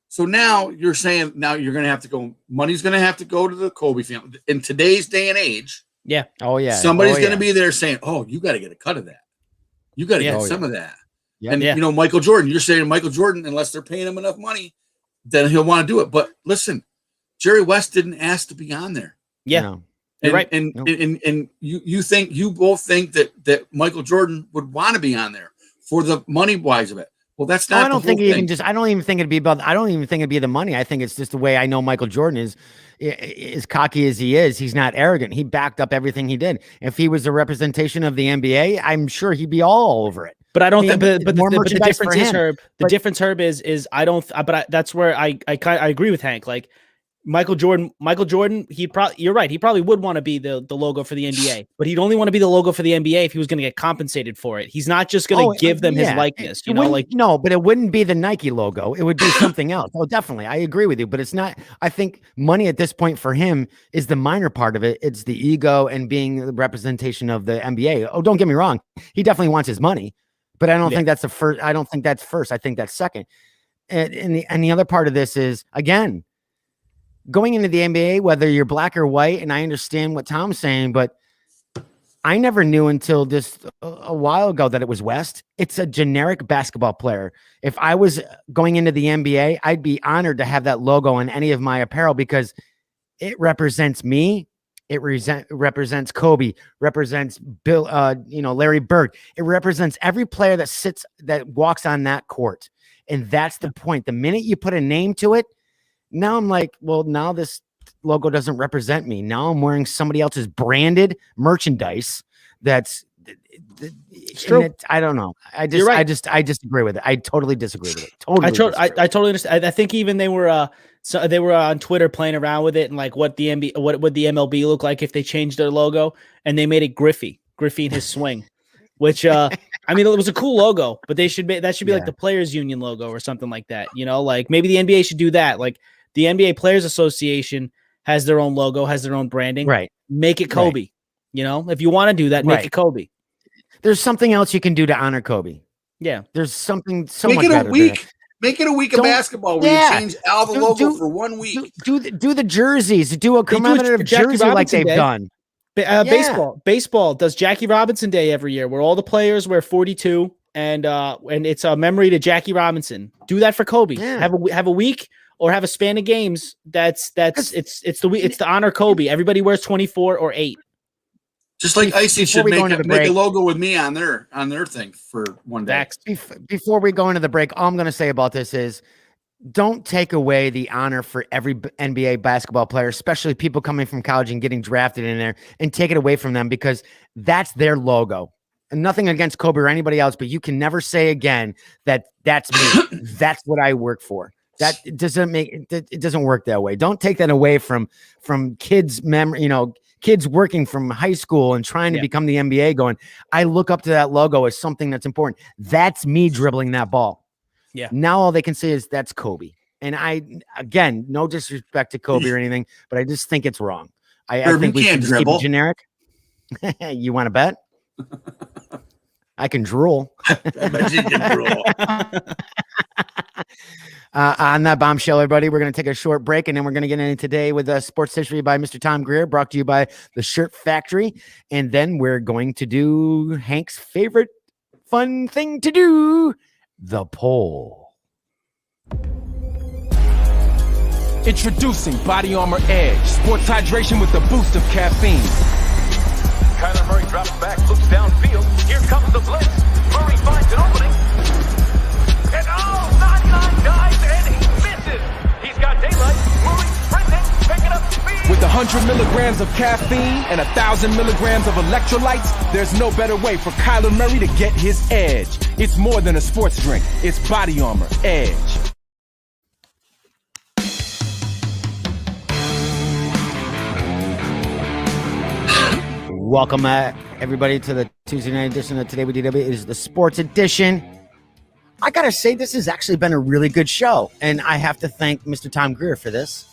so now you're saying you're going to have to go. Money's going to have to go to the Kobe family in today's day and age. Yeah. Oh yeah. Somebody's going to be there saying, "Oh, you got to get a cut of that. You got to get some of that." Yeah. And Michael Jordan, you're saying Michael Jordan, unless they're paying him enough money, then he'll want to do it. But listen, Jerry West didn't ask to be on there. Yeah. No. And, right. And you both think that Michael Jordan would want to be on there for the money wise of it. Well, that's not. I don't think I don't even think it'd be about. I don't even think it'd be the money. I think it's just the way I know Michael Jordan is. As cocky as he is, he's not arrogant. He backed up everything he did. If he was a representation of the NBA, I'm sure he'd be all over it. But I don't think. But the difference is, Herb. The difference, Herb, is I don't. But that's where I agree with Hank. Like Michael Jordan, you're right. He probably would want to be the logo for the NBA, but he'd only want to be the logo for the NBA if he was going to get compensated for it. He's not just going to give them his likeness, no, but it wouldn't be the Nike logo. It would be something else. Oh, definitely. I agree with you, but it's not. I think money at this point for him is the minor part of it. It's the ego and being the representation of the NBA. Oh, don't get me wrong. He definitely wants his money, but I don't think that's the first. I don't think that's first. I think that's second. And the other part of this is, again, going into the NBA, whether you're black or white, and I understand what Tom's saying, but I never knew until just a while ago that it was West. It's a generic basketball player. If I was going into the NBA, I'd be honored to have that logo on any of my apparel because it represents me. It represents Kobe, represents Bill, Larry Bird. It represents every player that walks on that court. And that's the point. The minute you put a name to it, now I'm like, well, now this logo doesn't represent me. Now I'm wearing somebody else's branded merchandise. It's true. I don't know. I disagree with it. I totally disagree with it. I totally understand. I think even they were on Twitter playing around with it and like what the MLB look like if they changed their logo, and they made it Griffey and his swing, which I mean, it was a cool logo, but that should be like the Players Union logo or something like that. Like maybe the NBA should do that. Like the NBA Players Association has their own logo, has their own branding. Right. Make it Kobe. Right. If you want to do that, make it Kobe. There's something else you can do to honor Kobe. Yeah. There's something Make it a week. Make it a week of basketball where you change all the logo for 1 week. Do the jerseys. Do a commemorative jersey like they've done. Baseball does Jackie Robinson Day every year, where all the players wear 42, and it's a memory to Jackie Robinson. Do that for Kobe. Yeah. Have a week or have a span of games. It's to honor Kobe. Everybody wears 24 or 8. Just like Icy should make a logo with me on their thing for one day. Before we go into the break, all I'm going to say about this is, don't take away the honor for every NBA basketball player, especially people coming from college and getting drafted in there, and take it away from them, because that's their logo. And nothing against Kobe or anybody else, but you can never say again that that's me. That's what I work for. That it doesn't work that way. Don't take that away from kids' memory, kids working from high school and trying to become the NBA going, I look up to that logo as something that's important. That's me dribbling that ball. Yeah. Now all they can say is that's Kobe. And again, no disrespect to Kobe or anything, but I just think it's wrong. I Herb, think you we should can't just keep dribble. it generic. You want to bet? I can drool. I bet you can drool. On that bombshell, everybody, we're going to take a short break, and then we're going to get into today with Sports History by Mr. Tom Greer, brought to you by the Shirt Factory. And then we're going to do Hank's favorite fun thing to do, the poll. Introducing Body Armor Edge, sports hydration with the boost of caffeine. Kyler Murray drops back, looks downfield. Here comes the blitz. Murray finds an opening. And 99 dives and he misses. He's got daylight. Murray sprinting, picking up speed. With 100 milligrams of caffeine and 1,000 milligrams of electrolytes, there's no better way for Kyler Murray to get his edge. It's more than a sports drink. It's Body Armor Edge. Welcome, everybody, to the Tuesday night edition of Today with DW. It is the sports edition. I got to say, this has actually been a really good show. And I have to thank Mr. Tom Greer for this,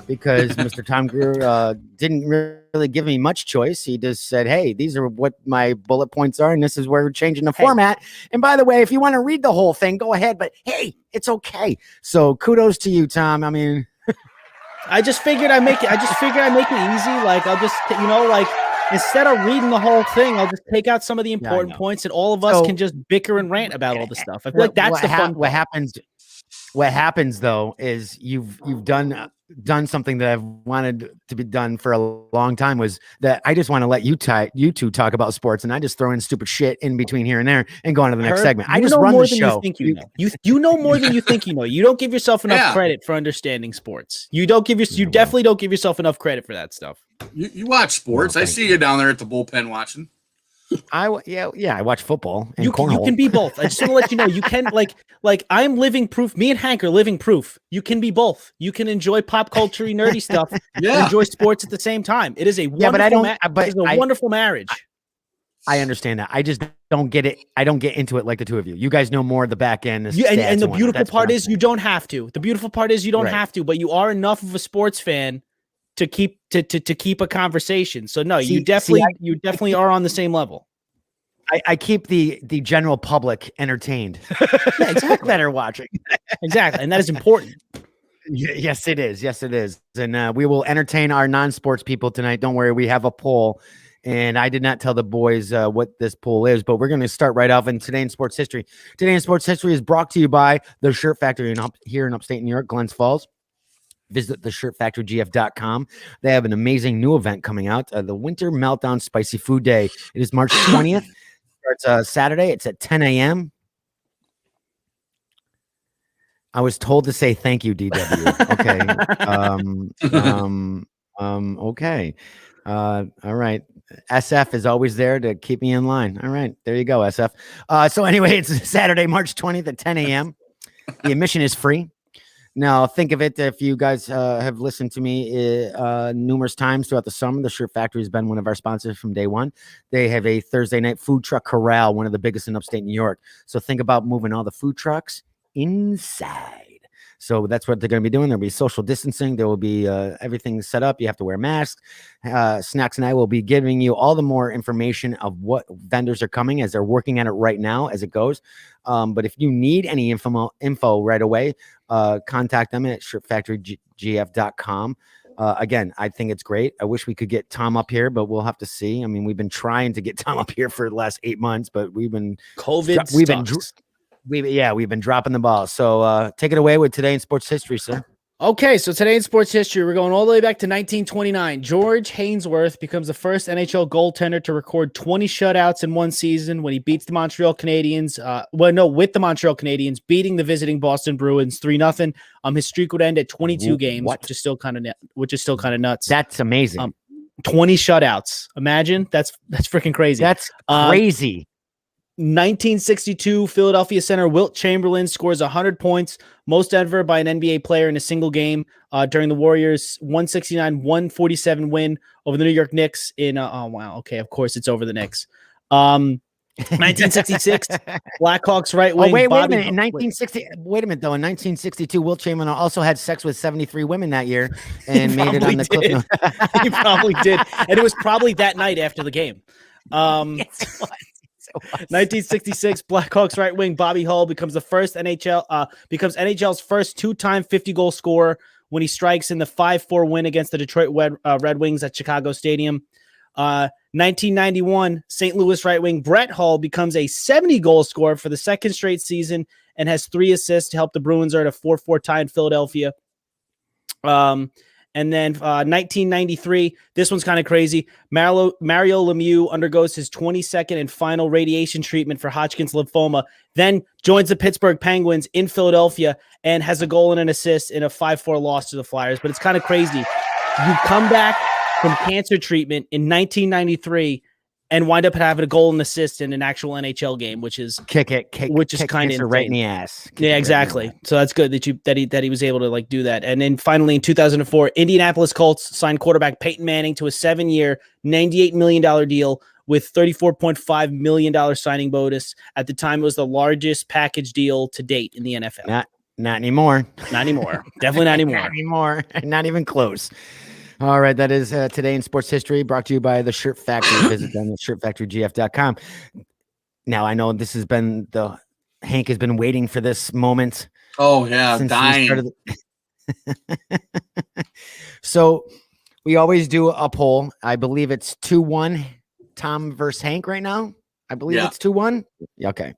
because Mr. Tom Greer didn't really give me much choice. He just said, hey, these are what my bullet points are, and this is where we're changing the format. And by the way, if you want to read the whole thing, go ahead. But hey, it's okay. So kudos to you, Tom. I mean, I just figured I make it easy. Like, I'll just, instead of reading the whole thing, I'll just take out some of the important points, and all of us can just bicker and rant about all the stuff. I feel like that's the fun. What happens though is you've done something that I've wanted to be done for a long time, was that I just want to let you two talk about sports, and I just throw in stupid shit in between here and there and go on to the next segment. I just run the show. You know more than you think you know. You don't give yourself enough credit for understanding sports. You definitely don't give yourself enough credit for that stuff. You watch sports. I see you down there at the bullpen watching. I watch football and you can be both. I just want to let you know, you can like I'm living proof. Me and Hank are living proof. You can be both. You can enjoy pop culture nerdy stuff and enjoy sports at the same time. It is a wonderful marriage. I understand that. I just don't get it. I don't get into it like the two of you. You guys know more of the back end. And the beautiful part is you don't have to. The beautiful part is you don't have to, but you are enough of a sports fan to keep a conversation. So no, you definitely are on the same level. I keep the general public entertained. Yeah, exactly. That are watching. Exactly. And that is important. Yes, it is. Yes, it is. And we will entertain our non-sports people tonight. Don't worry. We have a poll, and I did not tell the boys what this poll is, but we're going to start right off in Today in Sports History. Today in Sports History is brought to you by the Shirt Factory here in upstate New York, Glens Falls. Visit the shirtfactorygf.com. They have an amazing new event coming out, the Winter Meltdown Spicy Food Day. It is March 20th. Starts Saturday. It's at 10 a.m. I was told to say thank you, DW. Okay. Okay. All right. SF is always there to keep me in line. All right. There you go, SF. So anyway, it's Saturday, March 20th at 10 a.m. The admission is free. Now, think of it, if you guys have listened to me numerous times throughout the summer, the Shirt Factory has been one of our sponsors from day one. They have a Thursday night food truck corral, one of the biggest in upstate New York. So think about moving all the food trucks inside. So that's what they're going to be doing. There'll be social distancing. There will be everything set up. You have to wear masks. Snacks and I will be giving you all the more information of what vendors are coming as they're working at it right now as it goes. But if you need any info right away, contact them at shirtfactorygf.com. Again, I think it's great. I wish we could get Tom up here, but we'll have to see. I mean, we've been trying to get Tom up here for the last 8 months, but we've been we've been dropping the ball. So take it away with Today in Sports History, sir. Okay, so today in sports history, we're going all the way back to 1929. George Hainsworth becomes the first NHL goaltender to record 20 shutouts in one season when he beats the Montreal Canadiens. With the Montreal Canadiens, beating the visiting Boston Bruins 3-0. His streak would end at 22 games, which is still kind of nuts. That's amazing. 20 shutouts. Imagine that's freaking crazy. That's crazy. 1962, Philadelphia center Wilt Chamberlain scores 100 points, most ever by an NBA player in a single game during the Warriors' 169-147 win over the New York Knicks of course it's over the Knicks. 1966, Blackhawks right wing. Oh, wait a Bobby minute. In 1960, wait a minute, though. In 1962, Wilt Chamberlain also had sex with 73 women that year and made it on the cliff note. He probably did. And it was probably that night after the game. Yes, it was. 1966, Blackhawks right wing Bobby Hull becomes NHL's first two-time 50-goal scorer when he strikes in the 5-4 win against the Detroit Red Wings at Chicago Stadium. 1991, St. Louis right wing Brett Hull becomes a 70-goal scorer for the second straight season and has 3 assists to help the Bruins earn a 4-4 tie in Philadelphia. And then 1993, this one's kind of crazy. Mario Lemieux undergoes his 22nd and final radiation treatment for Hodgkin's lymphoma, then joins the Pittsburgh Penguins in Philadelphia and has a goal and an assist in a 5-4 loss to the Flyers. But it's kind of crazy. You come back from cancer treatment in 1993 and wind up having a goal and assist in an actual NHL game, which is kick kind of right in the ass. Yeah, exactly. So that's good that he was able to like do that. And then finally in 2004, Indianapolis Colts signed quarterback Peyton Manning to a 7-year, $98 million deal with $34.5 million signing bonus. At the time, it was the largest package deal to date in the NFL. Not anymore. Not anymore. Definitely not anymore. Not anymore. Not even close. All right, that is Today in Sports History, brought to you by the Shirt Factory. Visit them at shirtfactorygf.com. Now, I know this has been Hank has been waiting for this moment. Oh, yeah, dying. So we always do a poll. I believe it's 2-1 Tom versus Hank right now. I believe it's 2-1. Okay.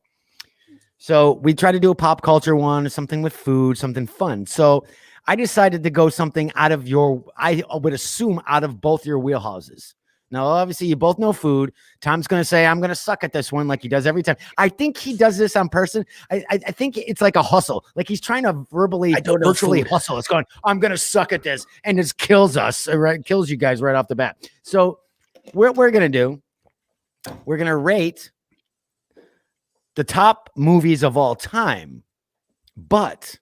So we try to do a pop culture one, something with food, something fun. So I decided to go something I would assume out of both your wheelhouses. Now, obviously, you both know food. Tom's going to say, I'm going to suck at this one like he does every time. I think he does this on person. I think it's like a hustle. Like he's trying to virtually hustle. It's going, I'm going to suck at this. And it kills us, right? Kills you guys right off the bat. So what we're going to do, we're going to rate the top movies of all time, but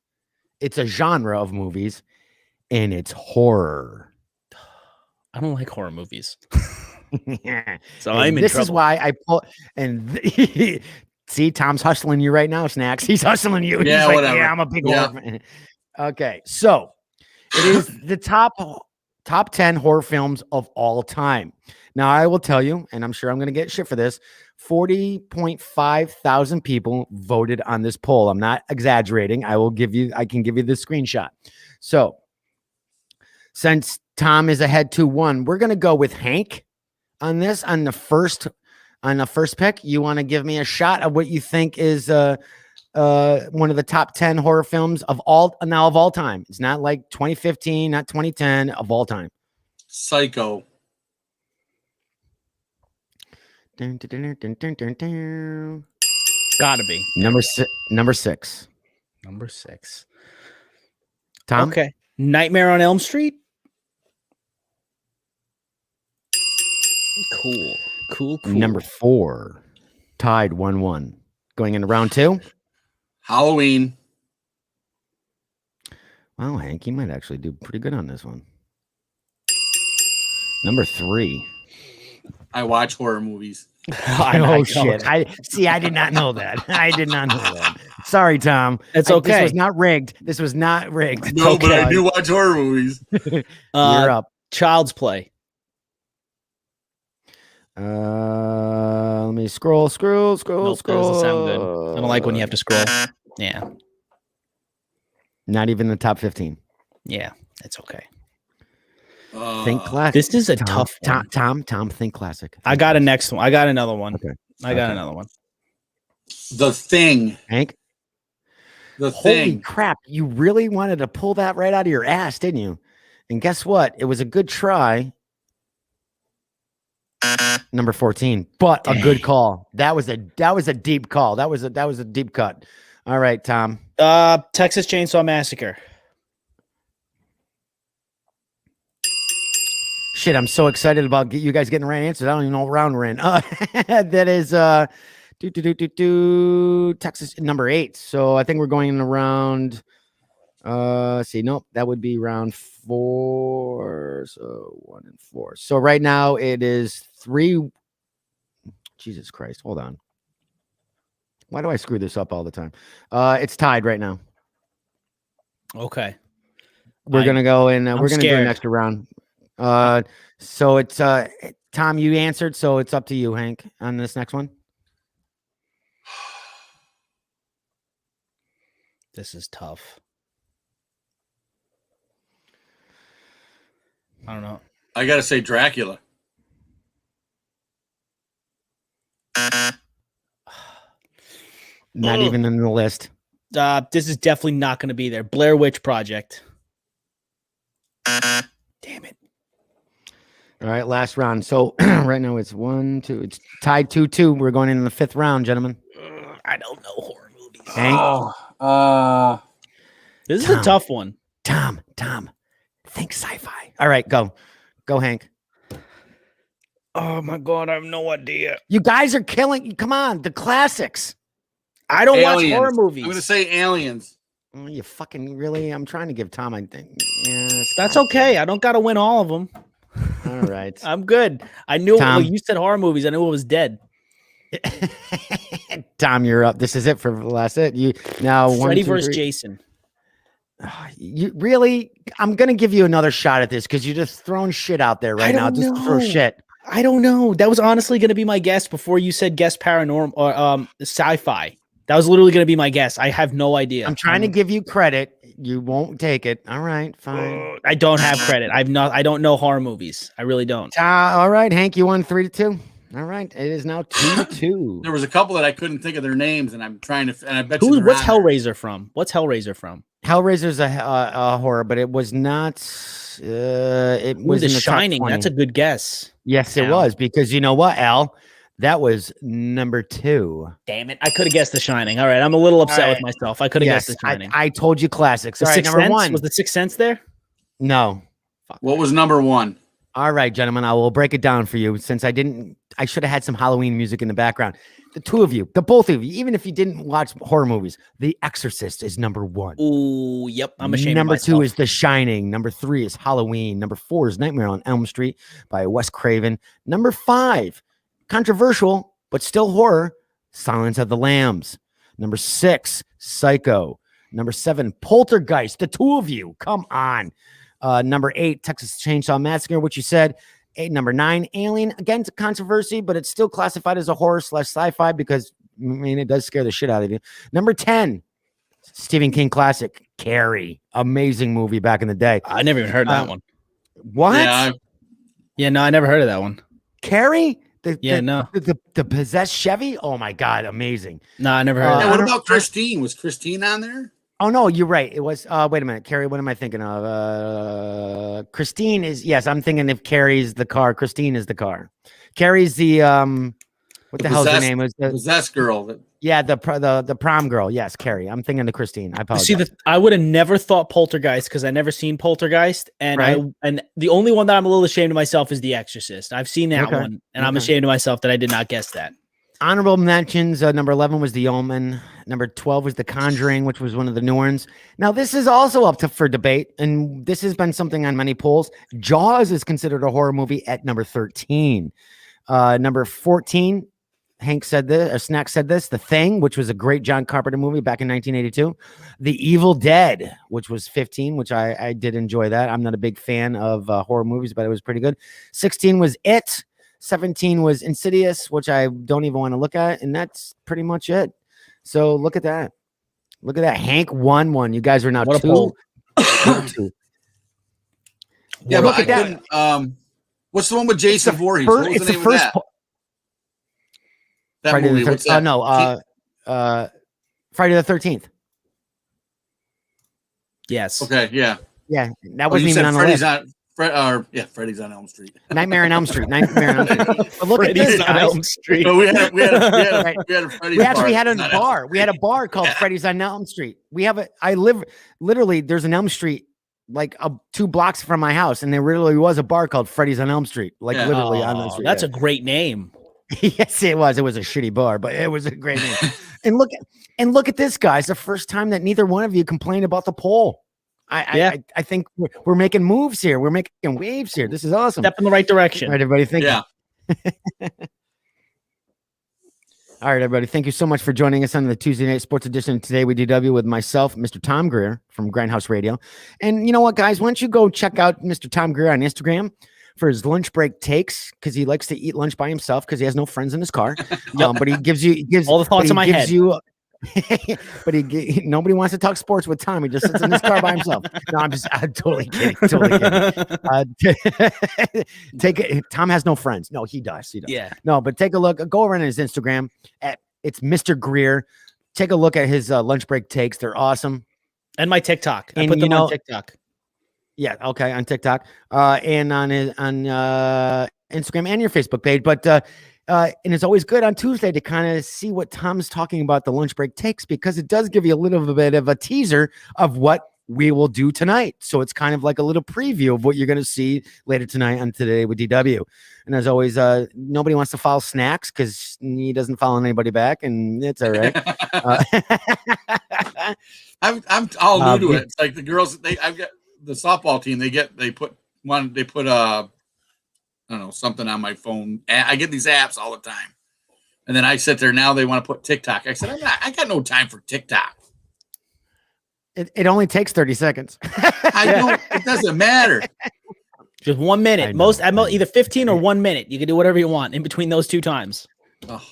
it's a genre of movies, and it's horror. I don't like horror movies. Yeah. So I'm in this trouble. Is why I pull and see, Tom's hustling you right now, Snacks. He's hustling you. Yeah, He's like, whatever. Yeah, I'm a big horror fan. Okay, so it is the top 10 horror films of all time. Now, I will tell you, and I'm sure I'm going to get shit for this, 40.5 thousand people voted on this poll. I'm not exaggerating. I can give you the screenshot. So since Tom is ahead 2-1, we're going to go with Hank on this, on the first pick. You want to give me a shot of what you think is one of the top 10 horror films of all time. It's not like 2015, not 2010, of all time. Psycho. Dun, dun, dun, dun, dun, dun, dun. Gotta be. Number 6. Number 6. Tom? Okay. Nightmare on Elm Street? Cool. Number 4. Tied 1-1. Going into round 2? Halloween. Well, Hank, you might actually do pretty good on this one. Number 3. I watch horror movies. Shit. I did not know that. I did not know that. Sorry, Tom. It's okay. This was not rigged. No, but I do watch horror movies. You're up. Child's Play. Let me scroll. Nope, that doesn't sound good. I don't like when you have to scroll. Yeah. Not even the top 15. Yeah, it's okay. Think classic. This is a tough one. Tom, think classic. I got a next one. I got another one. Okay. I got another one. The Thing. Hank? The Holy Thing. crap. You really wanted to pull that right out of your ass, didn't you? And guess what? It was a good try. Number 14, but a good call. That was a deep call. That was a deep cut. All right, Tom. Texas Chainsaw Massacre. Shit, I'm so excited about you guys getting the right answers. I don't even know what round we're in. That is Texas number 8. So I think we're going in around. Nope, that would be round 4. So 1 and 4. So right now it is 3. Jesus Christ, hold on. Why do I screw this up all the time? It's tied right now. Okay. We're gonna go in. We're gonna do an scared. extra round. So it's Tom. You answered, so it's up to you, Hank, on this next one. This is tough. I don't know. I gotta say Dracula. Not even in the list. This is definitely not going to be there. Blair Witch Project. Damn it. All right, last round. So right now it's 1-2. It's tied 2-2. We're going into the 5th round, gentlemen. I don't know horror movies. Hank? This is a tough one. Tom, think sci-fi. All right, go, Hank. Oh my God, I have no idea. You guys are killing. Come on, the classics. I don't watch Aliens. horror movies. I'm gonna say Aliens. Oh, you fucking really? I'm trying to give Tom. I think. Yeah, That's okay. I don't got to win all of them. all right. I'm good. I knew Tom. when you said horror movies. I knew it was dead. Tom, you're up. This is it for the last hit. You now Freddy 1, 2, versus 3. Jason. You really? I'm gonna give you another shot at this because you're just throwing shit out there right now. Just throw shit. I don't know. That was honestly going to be my guess before you said guess paranormal or sci-fi. That was literally going to be my guess. I have no idea. I'm trying to give you credit. You won't take it. All right, fine. I don't have credit. I don't know horror movies. I really don't. All right, Hank, you won 3-2. All right, it is now 2-2. There was a couple that I couldn't think of their names, and I'm trying to. And I bet you. What's Hellraiser from? What's Hellraiser from? Hellraiser's a horror, but it was not. It was The in the Shining. Top 20. That's a good guess. Yes, it Al. was, because you know what, Al? That was number 2. Damn it! I could have guessed The Shining. All right, I'm a little upset with myself. I could have Yes, guessed The Shining. I told you classics. The All right, Sixth number Sense? 1. Was The Sixth Sense there? No. What was number 1? All right, gentlemen, I will break it down for you since I should have had some Halloween music in the background. The two of you, the both of you, even if you didn't watch horror movies, The Exorcist is number 1. Ooh, yep. I'm ashamed Number of myself. 2 is The Shining. Number 3 is Halloween. Number 4 is Nightmare on Elm Street by Wes Craven. Number 5, controversial, but still horror, Silence of the Lambs. Number 6, Psycho. Number 7, Poltergeist. The two of you, come on. Number 8, Texas Chainsaw Massacre, which you said. Number 9, Alien. Again, it's a controversy, but it's still classified as a horror / sci-fi because, I mean, it does scare the shit out of you. Number 10, Stephen King classic, Carrie. Amazing movie back in the day. I never even heard that one. What? Yeah, no, I never heard of that one. Carrie? No. The possessed Chevy? Oh my God, amazing. No, I never heard of Yeah, that. what about Christine? Was Christine on there? Oh no, you're right. It was wait a minute, Carrie, what am I thinking of? Christine is, yes, I'm thinking if Carrie's the car, Christine is the car. Carrie's the what the hell's her name? Was the possessed girl? Yeah, the prom girl. Yes, Carrie. I'm thinking of Christine. I apologize. See, I would have never thought Poltergeist because I never seen Poltergeist, and Right. and the only one that I'm a little ashamed of myself is The Exorcist. I've seen that Okay. one, and I'm Okay. ashamed of myself that I did not guess that. Honorable mentions, number 11 was The Omen. Number 12 was The Conjuring, which was one of the new ones. Now, this is also up for debate, and this has been something on many polls. Jaws is considered a horror movie at number 13. Number 14, Hank said this, or Snacc said this, The Thing, which was a great John Carpenter movie back in 1982. The Evil Dead, which was 15, which I did enjoy that. I'm not a big fan of horror movies, but it was pretty good. 16 was It. 17 was Insidious, which I don't even want to look at, and that's pretty much it. So look at that. Look at that. Hank won one. You guys are now What a 2. poll. 2. Yeah, Look but at that. couldn't. What's the one with Jason Voorhees? First, What was it's the the name first. of that? That Friday movie. the What's 13th. that? Friday the 13th. Yes. Okay, yeah. Yeah, that Oh, wasn't you even said on the Freddy's list. on. Freddy's on Elm Street. Nightmare on Elm Street. Nightmare on Elm Street. But look at this, Freddy's on guys. Elm Street. No, we had a Right. Freddy's. We actually bar. had a Not bar. We had a bar called Yeah. Freddy's on Elm Street. We have literally, there's an Elm Street like 2 blocks from my house, and there really was a bar called Freddy's on Elm Street. Like Yeah. literally on the Oh, street. that's yeah. a great name. Yes, it was. It was a shitty bar, but it was a great name. and look at this, guys. The first time that neither one of you complained about the poll. I think we're making moves here. We're making waves here. This is awesome. Step in the right direction. All right, everybody. Thank you. Yeah. All All right, everybody. Thank you so much for joining us on the Tuesday Night Sports Edition of Today with DW with myself, Mr. Tom Greer from Grindhouse Radio. And you know what, guys? Why don't you go check out Mr. Tom Greer on Instagram for his lunch break takes, because he likes to eat lunch by himself because he has no friends in his car. But he gives all the thoughts in my head. But nobody wants to talk sports with Tom. He just sits in his car by himself. No, I'm totally kidding. Tom has no friends. No, he does. Yeah. No, but take a look. Go over on his Instagram it's Mr. Greer. Take a look at his lunch break takes. They're awesome. And my TikTok. I put them on TikTok. Yeah. Okay. On TikTok, and on Instagram and your Facebook page. But and it's always good on Tuesday to kind of see what Tom's talking about the lunch break takes, because it does give you a little bit of a teaser of what we will do tonight. So it's kind of like a little preview of what you're going to see later tonight on Today with DW. And as always, nobody wants to follow Snacks because he doesn't follow anybody back, and it's all right. I'm all new to it. It's like the girls. I've got the softball team. They put I don't know, something on my phone. I get these apps all the time, and then I sit there. Now they want to put TikTok. I said, I got no time for TikTok. It only takes 30 seconds. I don't. It doesn't matter. Just 1 minute. At most, either 15 or 1 minute. You can do whatever you want in between those two times. Oh.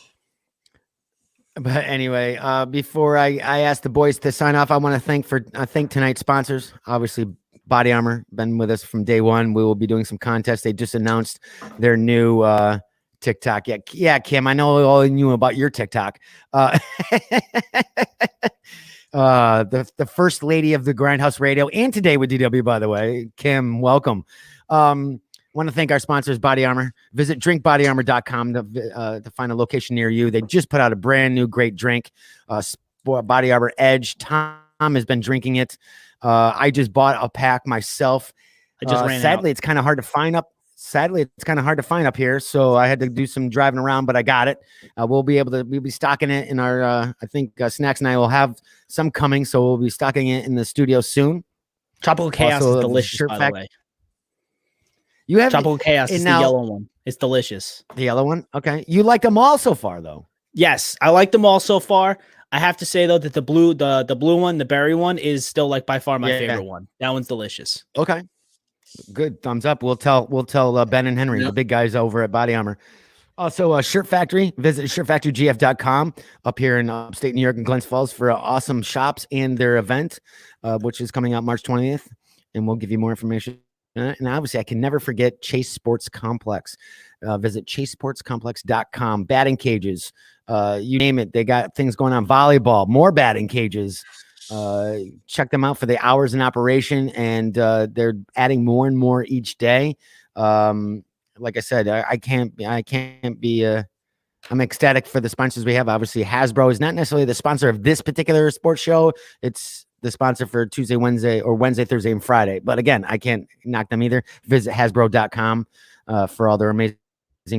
But anyway, before I ask the boys to sign off, I want to thank tonight's sponsors. Obviously, Body Armor, been with us from day one. We will be doing some contests. They just announced their new TikTok. Yeah, Kim, I know all you knew about your TikTok. The first lady of the Grindhouse Radio and Today with DW, by the way. Kim, welcome. Want to thank our sponsors, Body Armor. Visit drinkbodyarmor.com to find a location near you. They just put out a brand new great drink, Body Armor Edge. Tom has been drinking it. I just bought a pack myself. I just ran sadly, out. it's kind of hard to find up. Sadly, it's kind of hard to find up here, so I had to do some driving around, but I got it. We'll be stocking it in our. I think Snacks and I will have some coming, so we'll be stocking it in the studio soon. Tropical Chaos is delicious, by the way. You have Tropical Chaos is the yellow one. It's delicious. The yellow one, okay. You like them all so far, though. Yes, I like them all so far. I have to say though that the blue one, the berry one, is still like by far my favorite one. That one's delicious. Okay, good, thumbs up. We'll tell Ben and Henry, the big guys over at Body Armor. Also, Shirt Factory. Visit shirtfactorygf.com up here in upstate New York and Glens Falls for awesome shops and their event, which is coming out March 20th, and we'll give you more information. And obviously, I can never forget Chase Sports Complex. Visit chasesportscomplex.com. Batting cages, you name it. They got things going on. Volleyball, more batting cages. Check them out for the hours in operation, and they're adding more and more each day. Like I said, I can't be. I'm ecstatic for the sponsors we have. Obviously, Hasbro is not necessarily the sponsor of this particular sports show. It's the sponsor for Tuesday, Wednesday, or Wednesday, Thursday, and Friday. But again, I can't knock them either. Visit Hasbro.com for all their amazing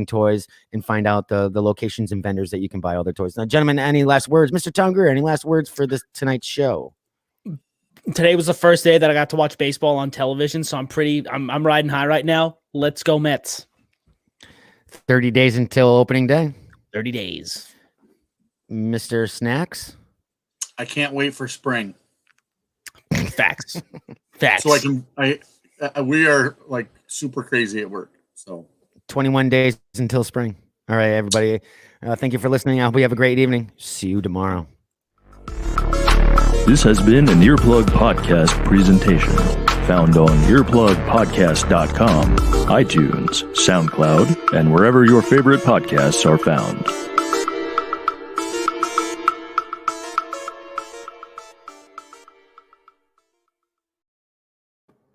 toys and find out the locations and vendors that you can buy all their toys. Now, gentlemen, any last words? Mr. Tom Greer, any last words for tonight's show? Today was the first day that I got to watch baseball on television, so I'm riding high right now. Let's go Mets. 30 days until opening day. 30 days. Mr. Snacks? I can't wait for spring. Facts. So we are like super crazy at work. So 21 days until spring. All right, everybody. Thank you for listening. I hope you have a great evening. See you tomorrow. This has been an Earplug Podcast presentation. Found on earplugpodcast.com, iTunes, SoundCloud, and wherever your favorite podcasts are found.